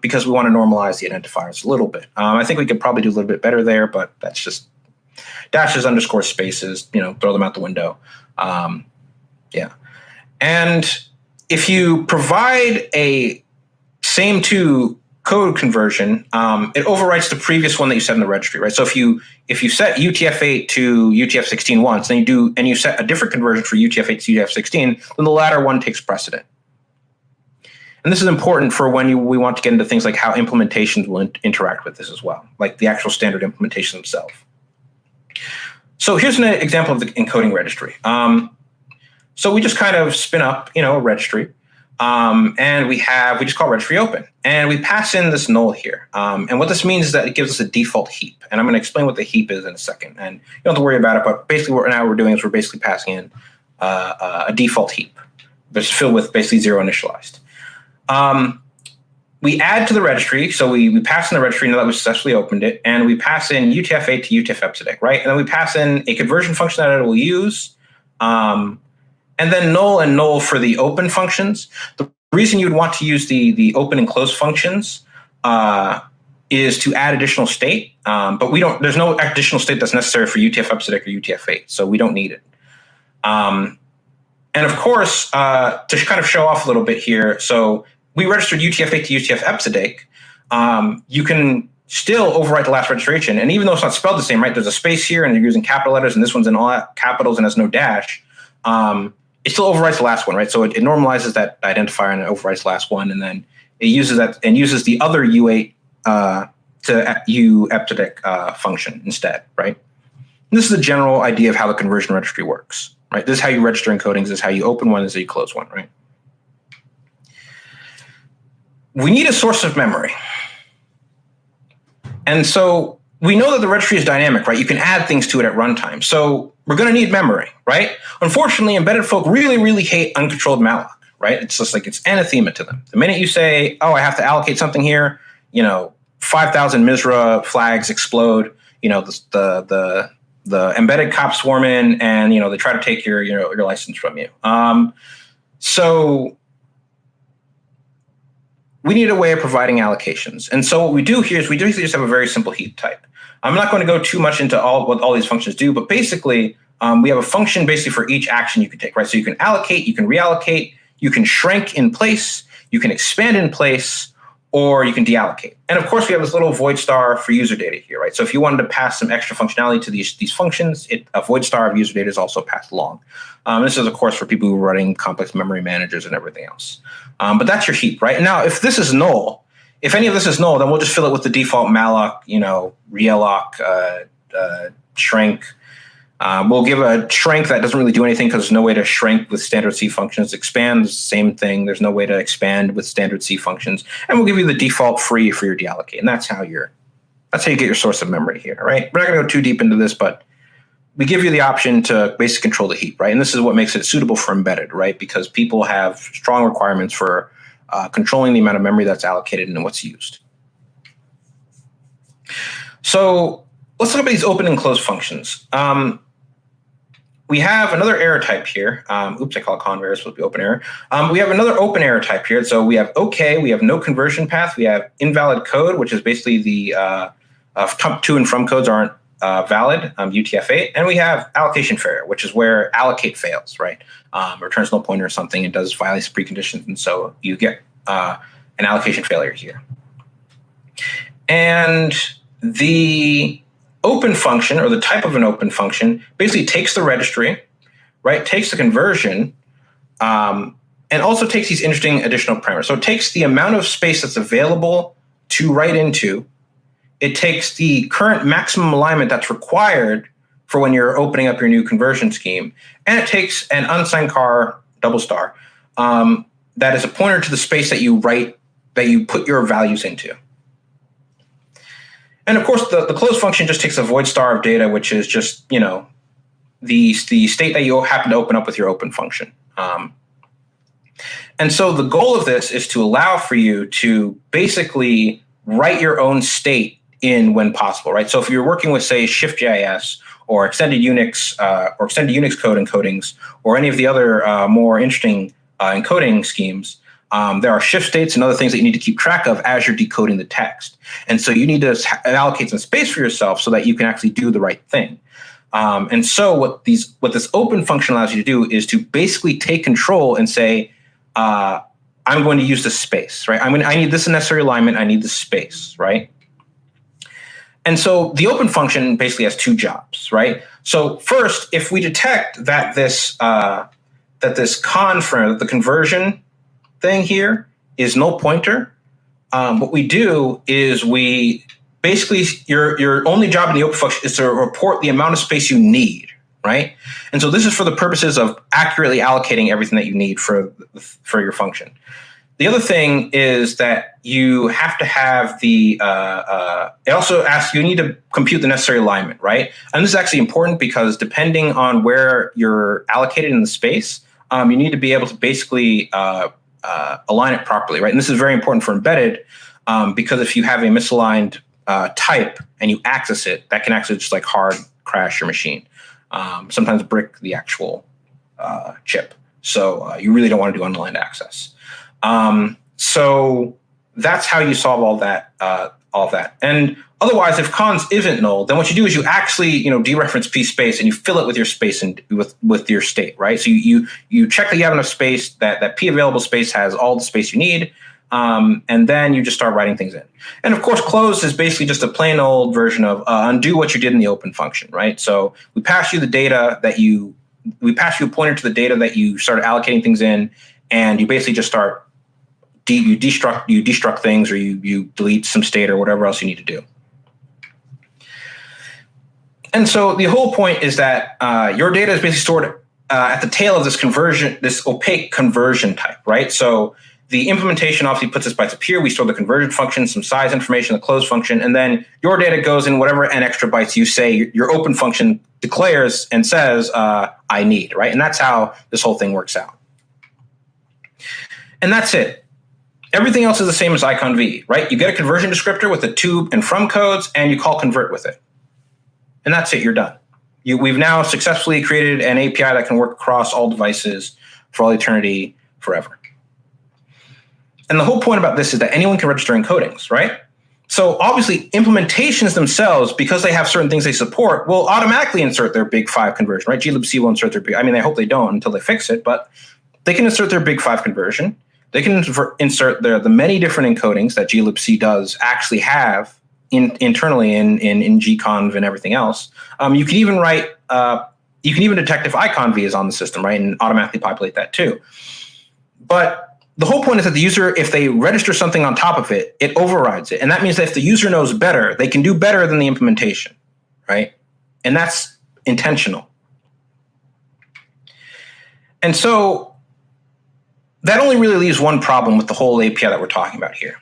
because we want to normalize the identifiers a little bit. I think we could probably do a little bit better there, but that's just dashes, underscores, spaces, throw them out the window. Yeah. And if you provide a same to code conversion, it overwrites the previous one that you set in the registry, right? So if you set UTF-8 to UTF-16 once, then you set a different conversion for UTF-8 to UTF-16, then the latter one takes precedent. And this is important for when we want to get into things like how implementations will interact with this as well, like the actual standard implementation themselves. So here's an example of the encoding registry. So we just kind of spin up, a registry, and we just call registry open, and we pass in this null here. And what this means is that it gives us a default heap, and I'm going to explain what the heap is in a second. And you don't have to worry about it, but basically what we're doing is we're basically passing in a default heap that's filled with basically zero initialized. We add to the registry, so we pass in the registry now that we successfully opened it, and we pass in UTF-8 to UTF-epsilon, right? And then we pass in a conversion function that it will use, and then null and null for the open functions. The reason you'd want to use the open and close functions is to add additional state, but there's no additional state that's necessary for UTF-epsilon or UTF-8, so we don't need it. And of course, to kind of show off a little bit here, so we registered UTF-8 to UTF-epsilon. You can still overwrite the last registration. And even though it's not spelled the same, right, there's a space here and you're using capital letters and this one's in all capitals and has no dash, it still overwrites the last one, right? So it normalizes that identifier and it overwrites the last one, and then it uses that and uses the other U8 to U-epsilon function instead, right? And this is the general idea of how the conversion registry works, right? This is how you register encodings, this is how you open one, this is how you close one, right? We need a source of memory. And so we know that the registry is dynamic, right? You can add things to it at runtime. So we're going to need memory, right? Unfortunately, embedded folk really, really hate uncontrolled malloc, right? It's just like it's anathema to them. The minute you say, oh, I have to allocate something here, 5,000 MISRA flags explode, the embedded cops swarm in and, they try to take your license from you. So we need a way of providing allocations. And so what we do here is we just have a very simple heap type. I'm not going to go too much into what all these functions do, but basically we have a function basically for each action you can take, right? So you can allocate, you can reallocate, you can shrink in place, you can expand in place, or you can deallocate. And of course, we have this little void star for user data here, right? So if you wanted to pass some extra functionality to these functions, a void star of user data is also passed along. This is, of course, for people who are running complex memory managers and everything else. But that's your heap, right? Now, if this is null, if any of this is null, then we'll just fill it with the default malloc, realloc, shrink. We'll give a shrink that doesn't really do anything because there's no way to shrink with standard C functions. Expand is the same thing. There's no way to expand with standard C functions. And we'll give you the default free for your deallocate. And that's how you get your source of memory here, right? We're not going to go too deep into this, but we give you the option to basically control the heap, right? And this is what makes it suitable for embedded, right? Because people have strong requirements for controlling the amount of memory that's allocated and what's used. So let's look at these open and close functions. We have another error type here. Oops, I call it conv error, it's supposed to be open error. We have another open error type here. So we have OK, we have no conversion path, we have invalid code, which is basically the to and from codes aren't valid, UTF-8, and we have allocation failure, which is where allocate fails, right? Returns null pointer or something, it does violate preconditions, and so you get an allocation failure here. And the open function, or the type of an open function, basically takes the registry, right? Takes the conversion, and also takes these interesting additional parameters. So it takes the amount of space that's available to write into. It takes the current maximum alignment that's required for when you're opening up your new conversion scheme, and it takes an unsigned car double star that is a pointer to the space that you put your values into. And of course, the close function just takes a void star of data, which is just the state that you happen to open up with your open function. And so the goal of this is to allow for you to basically write your own state in when possible, right? So if you're working with, say, Shift.js or extended Unix code encodings or any of the other more interesting encoding schemes, there are shift states and other things that you need to keep track of as you're decoding the text. And so you need to allocate some space for yourself so that you can actually do the right thing. And so what this open function allows you to do is to basically take control and say, I I'm going to use the space, right? I need this necessary alignment. I need the space, right? And so the open function basically has two jobs, right? So first, if we detect that this the conversion thing here is null pointer, what we do is we basically your only job in the open function is to report the amount of space you need, right? And so this is for the purposes of accurately allocating everything that you need for your function. The other thing is that you have to have it also asks you need to compute the necessary alignment, right? And this is actually important because depending on where you're allocated in the space, you need to be able to basically align it properly, right? And this is very important for embedded because if you have a misaligned type and you access it, that can actually just like hard crash your machine. Sometimes brick the actual chip. So you really don't want to do unaligned access. So that's how you solve all that. And otherwise, if cons isn't null, then what you do is you actually, dereference p space and you fill it with your space and with your state, right? So you check that you have enough space, that p available space has all the space you need, and then you just start writing things in. And of course, close is basically just a plain old version of undo what you did in the open function, right? So we pass you the data we pass you a pointer to the data that you started allocating things in, and you basically just start you destruct things, or you delete some state or whatever else you need to do. And so the whole point is that your data is basically stored at the tail of this opaque conversion type, right? So the implementation obviously puts its bytes up here. We store the conversion function, some size information, the close function, and then your data goes in whatever n extra bytes you say your open function declares and says I need, right? And that's how this whole thing works out. And that's it. Everything else is the same as iconv, right? You get a conversion descriptor with the to and from codes, and you call convert with it. And that's it, you're done. We've now successfully created an API that can work across all devices for all eternity, forever. And the whole point about this is that anyone can register encodings, right? So obviously implementations themselves, because they have certain things they support, will automatically insert their big 5 conversion, right? glibc will insert their I hope they don't until they fix it, but they can insert their big 5 conversion. They can insert the many different encodings that glibc does actually have internally in gconv and everything else. You can even write, you can even detect if iconv is on the system, right, and automatically populate that too. But the whole point is that the user, if they register something on top of it, it overrides it. And that means that if the user knows better, they can do better than the implementation, right? And that's intentional. And so that only really leaves one problem with the whole API that we're talking about here.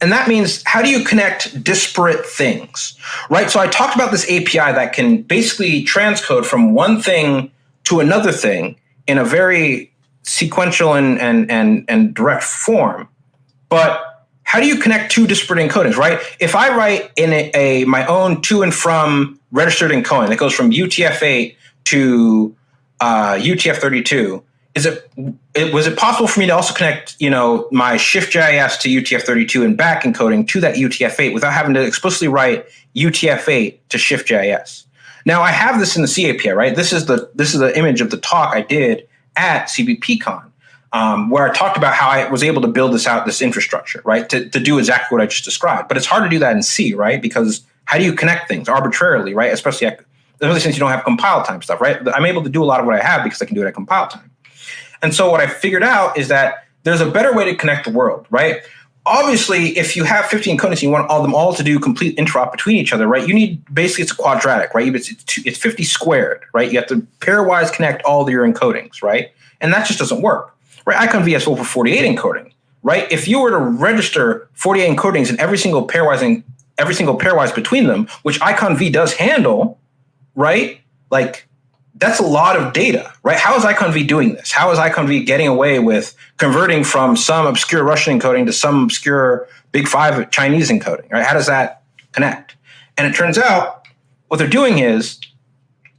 And that means, how do you connect disparate things, right? So I talked about this API that can basically transcode from one thing to another thing in a very sequential and direct form. But how do you connect two disparate encodings, right? If I write in my own to and from registered encoding that goes from UTF-8 to UTF-32, was it possible for me to also connect, my Shift.js to UTF-32 and back encoding to that UTF-8 without having to explicitly write UTF-8 to Shift.js? Now I have this in the C API, right? This is the image of the talk I did at CppCon, where I talked about how I was able to build this infrastructure, right, to do exactly what I just described. But it's hard to do that in C, right? Because how do you connect things arbitrarily, right? Especially since you don't have compile time stuff, right? I'm able to do a lot of what I have because I can do it at compile time. And so what I figured out is that there's a better way to connect the world, right? Obviously, if you have 15 encodings and you want them all to do complete interop between each other, right? You need, basically it's a quadratic, right? It's 50 squared, right? You have to pairwise connect all of your encodings, right? And that just doesn't work, right? iconv has over 48 encoding, right? If you were to register 48 encodings in every single pairwise between them, which iconv does handle, right? Like, that's a lot of data, right? How is iconv doing this? How is iconv getting away with converting from some obscure Russian encoding to some obscure Big 5 Chinese encoding, right? How does that connect? And it turns out what they're doing is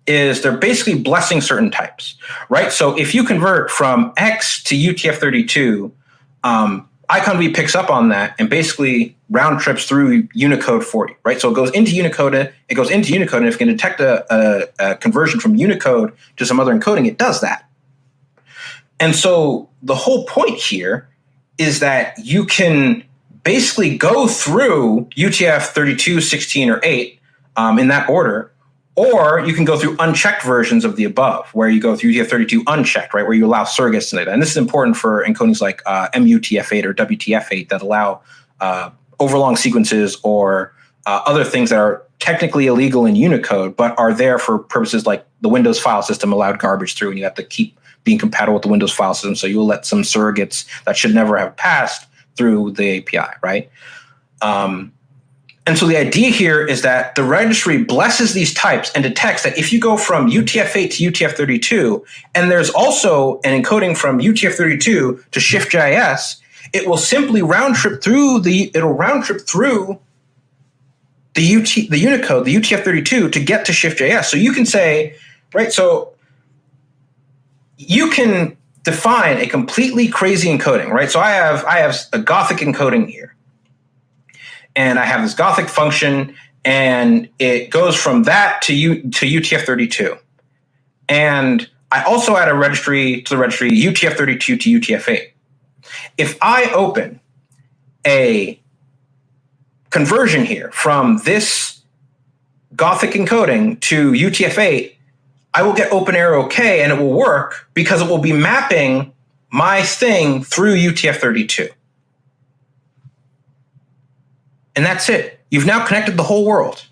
they're basically blessing certain types, right? So if you convert from X to UTF-32, iconv picks up on that and basically round trips through Unicode for you, right? So it goes into Unicode, and if it can detect a conversion from Unicode to some other encoding, it does that. And so the whole point here is that you can basically go through UTF-32, 16, or 8 in that order, or you can go through unchecked versions of the above, where you go through UTF-32 unchecked, right, where you allow surrogates and like that. And this is important for encodings like MUTF-8 or WTF-8 that allow overlong sequences or other things that are technically illegal in Unicode, but are there for purposes like the Windows file system allowed garbage through, and you have to keep being compatible with the Windows file system. So you'll let some surrogates that should never have passed through the API, right? And so the idea here is that the registry blesses these types and detects that if you go from UTF-8 to UTF-32, and there's also an encoding from UTF-32 to Shift.js, it will simply round trip through the Unicode, the UTF-32 to get to Shift.js. So you can say, right, so you can define a completely crazy encoding, right? So I have a Gothic encoding here. And I have this Gothic function, and it goes from that to UTF-32. And I also add a registry to the registry UTF-32 to UTF-8. If I open a conversion here from this Gothic encoding to UTF-8, I will get open arrow OK, and it will work because it will be mapping my thing through UTF-32. And that's it. You've now connected the whole world,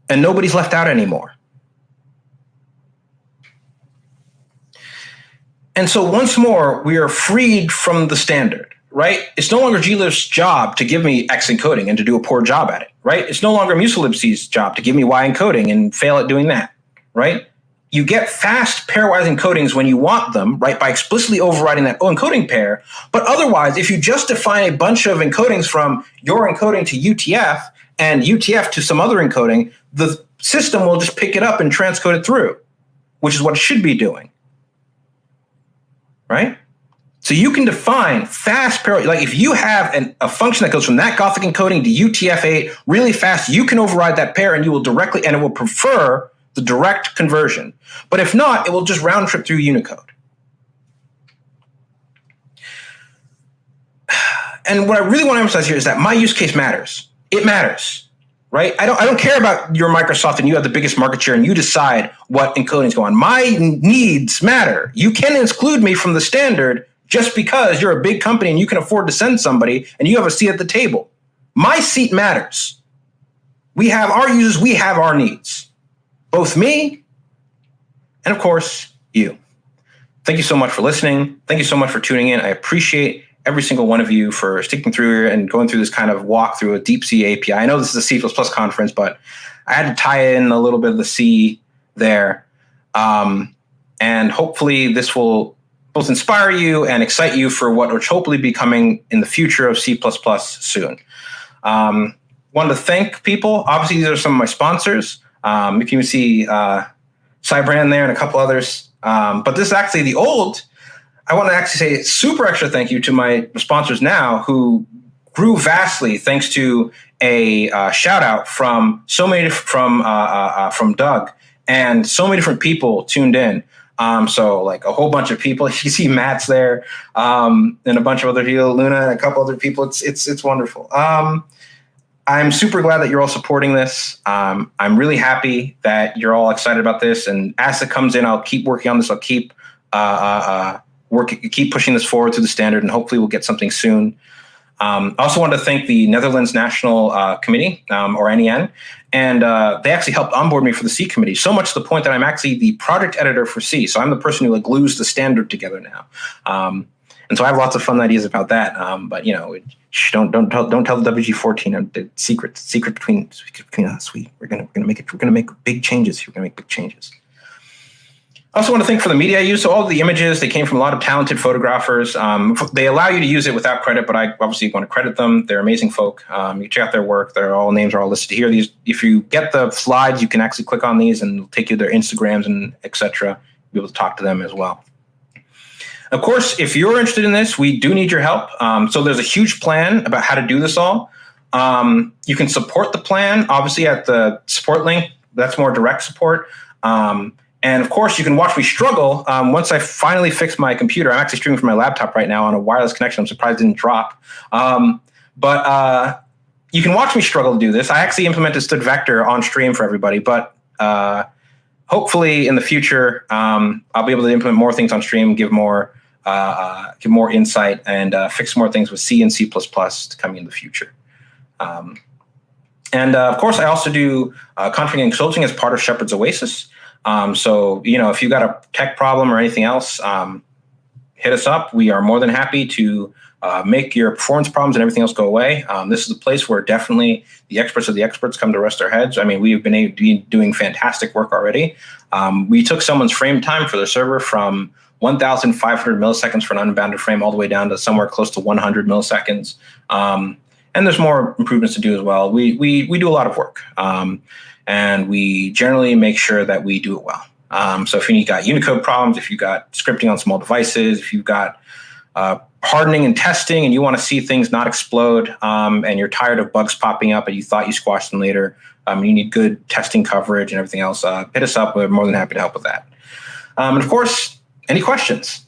and nobody's left out anymore. And so once more, we are freed from the standard, right? It's no longer glib's job to give me X encoding and to do a poor job at it, right? It's no longer musalibc's job to give me Y encoding and fail at doing that, right? You get fast pairwise encodings when you want them, right, by explicitly overriding that encoding pair. But otherwise, if you just define a bunch of encodings from your encoding to UTF and UTF to some other encoding, the system will just pick it up and transcode it through, which is what it should be doing, right? So you can define fast pair, like if you have a function that goes from that Gothic encoding to UTF-8 really fast, you can override that pair and you will directly, and it will prefer the direct conversion. But if not, it will just round trip through Unicode. And what I really want to emphasize here is that my use case matters. It matters, right? I don't care about your Microsoft and you have the biggest market share and you decide what encodings go on. My needs matter. You can exclude me from the standard just because you're a big company and you can afford to send somebody and you have a seat at the table. My seat matters. We have our users, we have our needs. Both me and, of course, you. Thank you so much for listening. Thank you so much for tuning in. I appreciate every single one of you for sticking through here and going through this kind of walk through a deep C API. I know this is a C++ conference, but I had to tie in a little bit of the C there. And hopefully this will both inspire you and excite you for what will hopefully be coming in the future of C++ soon. Wanted to thank people. Obviously, these are some of my sponsors. If you can see Cybrand there and a couple others. But this is actually the old. I want to actually say super extra thank you to my sponsors now who grew vastly thanks to a shout out from so many from Doug and so many different people tuned in. So like a whole bunch of people. You see Matt's there and a bunch of other people, Luna and a couple other people. It's wonderful. I'm super glad that you're all supporting this. I'm really happy that you're all excited about this. And as it comes in, I'll keep working on this. I'll keep keep pushing this forward through the standard, and hopefully we'll get something soon. I also want to thank the Netherlands National Committee, or NEN, and they actually helped onboard me for the C committee, so much to the point that I'm actually the project editor for C. So I'm the person who like glues the standard together now. And so I have lots of fun ideas about that. But you know, don't tell the WG14 the secret between us. We're gonna make big changes. We're gonna make big changes. I also want to thank for the media I use. So all of the images, they came from a lot of talented photographers. They allow you to use it without credit, but I obviously want to credit them. They're amazing folk. You check out their work. Their all names are all listed here. These, if you get the slides, you can actually click on these and it'll take you to their Instagrams and etc. Be able to talk to them as well. Of course, if you're interested in this, we do need your help. So there's a huge plan about how to do this all. You can support the plan, obviously, at the support link. That's more direct support. And of course, you can watch me struggle. Once I finally fix my computer, I'm actually streaming from my laptop right now on a wireless connection. I'm surprised it didn't drop. But you can watch me struggle to do this. I actually implemented std vector on stream for everybody, but hopefully in the future, I'll be able to implement more things on stream, give more insight, and fix more things with C and C++ coming in the future. And of course, I also do contracting and consulting as part of Shepherd's Oasis. So, if you've got a tech problem or anything else, hit us up. We are more than happy to make your performance problems and everything else go away. This is a place where definitely the experts of the experts come to rest their heads. I mean, we've been doing fantastic work already. We took someone's frame time for their server from 1,500 milliseconds for an unbounded frame all the way down to somewhere close to 100 milliseconds. And there's more improvements to do as well. We do a lot of work. And we generally make sure that we do it well. So if you got Unicode problems, if you got scripting on small devices, if you've got hardening and testing and you want to see things not explode, and you're tired of bugs popping up and you thought you squashed them later, you need good testing coverage and everything else, hit us up. We're more than happy to help with that. And of course, any questions?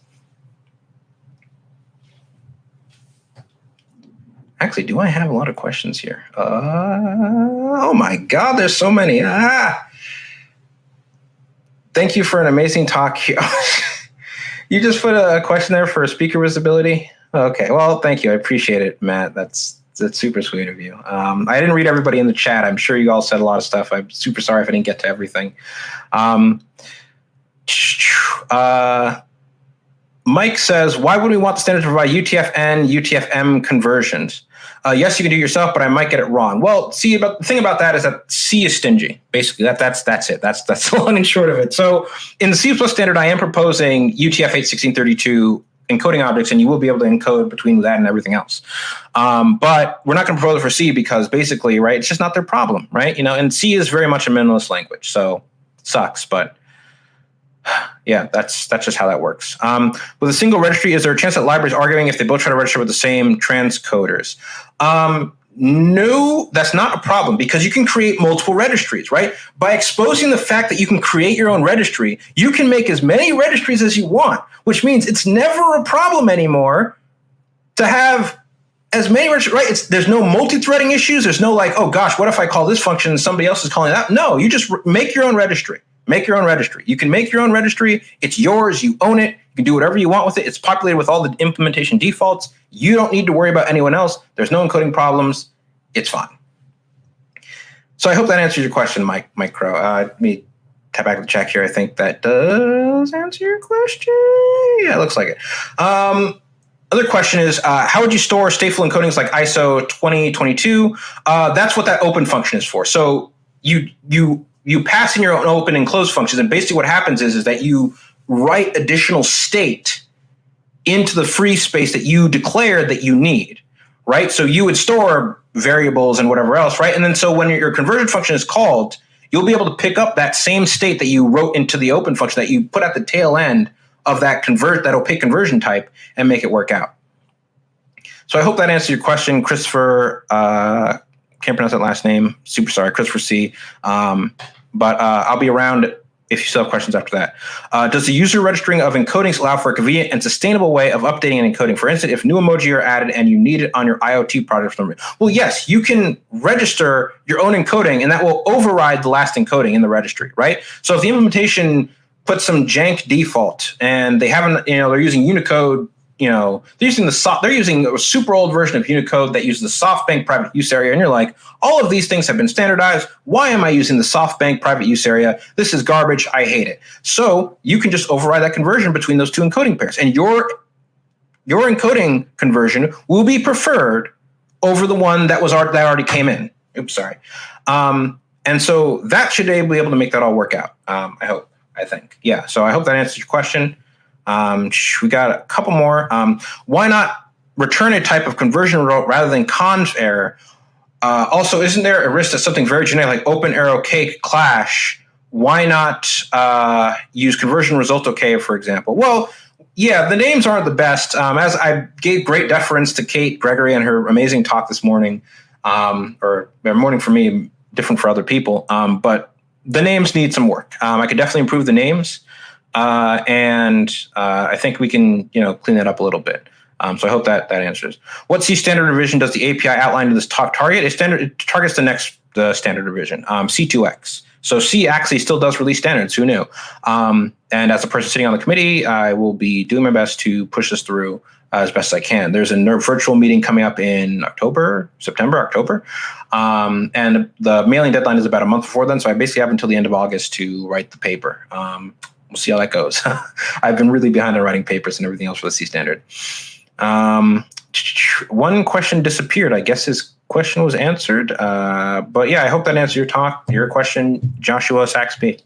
Actually, do I have a lot of questions here? Oh my God, there's so many. Thank you for an amazing talk. You just put a question there for speaker visibility? Okay, well, thank you. I appreciate it, Matt. That's super sweet of you. I didn't read everybody in the chat. I'm sure you all said a lot of stuff. I'm super sorry if I didn't get to everything. Mike says, why would we want the standard to provide UTF-N, UTF-M conversions? Yes, you can do it yourself, but I might get it wrong. Well, see, the thing about that is that C is stingy. Basically, that's it. That's the long and short of it. So in the C++ standard, I am proposing UTF-8 1632 encoding objects, and you will be able to encode between that and everything else. But we're not going to propose it for C because basically, right, it's just not their problem, right? And C is very much a minimalist language, so it sucks, but yeah, that's just how that works. With a single registry, is there a chance that libraries are arguing if they both try to register with the same transcoders? No, that's not a problem because you can create multiple registries, right? By exposing the fact that you can create your own registry, you can make as many registries as you want, which means it's never a problem anymore to have as many registries, right? There's no multi-threading issues. There's no like, oh gosh, what if I call this function and somebody else is calling that? No, you just make your own registry. Make your own registry. You can make your own registry. It's yours. You own it. You can do whatever you want with it. It's populated with all the implementation defaults. You don't need to worry about anyone else. There's no encoding problems. It's fine. So I hope that answers your question, Mike Crow. Let me tap back to the chat here. I think that does answer your question. Yeah, it looks like it. Other question is, how would you store stateful encodings like ISO 2022? That's what that open function is for. So you pass in your own open and close functions, and basically what happens is that you write additional state into the free space that you declared that you need, right? So you would store variables and whatever else, right? And then so when your conversion function is called, you'll be able to pick up that same state that you wrote into the open function that you put at the tail end of that opaque conversion type and make it work out. So I hope that answers your question, Christopher. Can't pronounce that last name. Super sorry, Christopher C. But I'll be around if you still have questions after that. Does the user registering of encodings allow for a convenient and sustainable way of updating and encoding? For instance, if new emoji are added and you need it on your IoT project. Well, yes, you can register your own encoding, and that will override the last encoding in the registry, right? So if the implementation puts some jank default and they haven't, they're using Unicode. They're using a super old version of Unicode that uses the SoftBank private use area, and you're like, all of these things have been standardized. Why am I using the SoftBank private use area? This is garbage. I hate it. So you can just override that conversion between those two encoding pairs, and your encoding conversion will be preferred over the one that already came in. Oops, sorry. And so that should be able to make that all work out. I think. Yeah. So I hope that answers your question. We got a couple more. Why not return a type of conversion result rather than conv error? Also, isn't there a risk that something very generic like open arrow cake clash? Why not use conversion result okay, for example? Well, yeah, the names aren't the best. As I gave great deference to Kate Gregory and her amazing talk this morning, or morning for me, different for other people. But the names need some work. I could definitely improve the names, and I think we can, clean that up a little bit. So I hope that answers. What C standard revision does the API outline to this top target? It targets the standard revision, C2X. So C actually still does release standards. Who knew? And as a person sitting on the committee, I will be doing my best to push this through as best as I can. There's a virtual meeting coming up in September, October. And the mailing deadline is about a month before then. So I basically have until the end of August to write the paper. We'll see how that goes. I've been really behind on writing papers and everything else for the C standard. One question disappeared. I guess his question was answered. But yeah, I hope that answered your question, Joshua Saxby.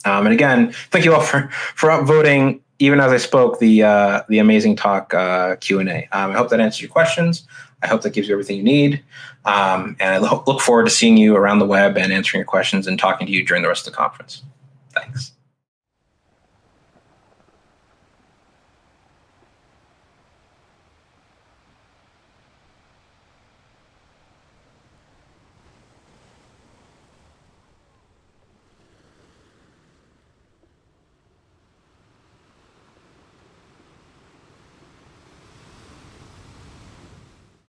And again, thank you all for upvoting, even as I spoke, the amazing talk Q&A. I hope that answers your questions. I hope that gives you everything you need. And I look forward to seeing you around the web and answering your questions and talking to you during the rest of the conference. Thanks.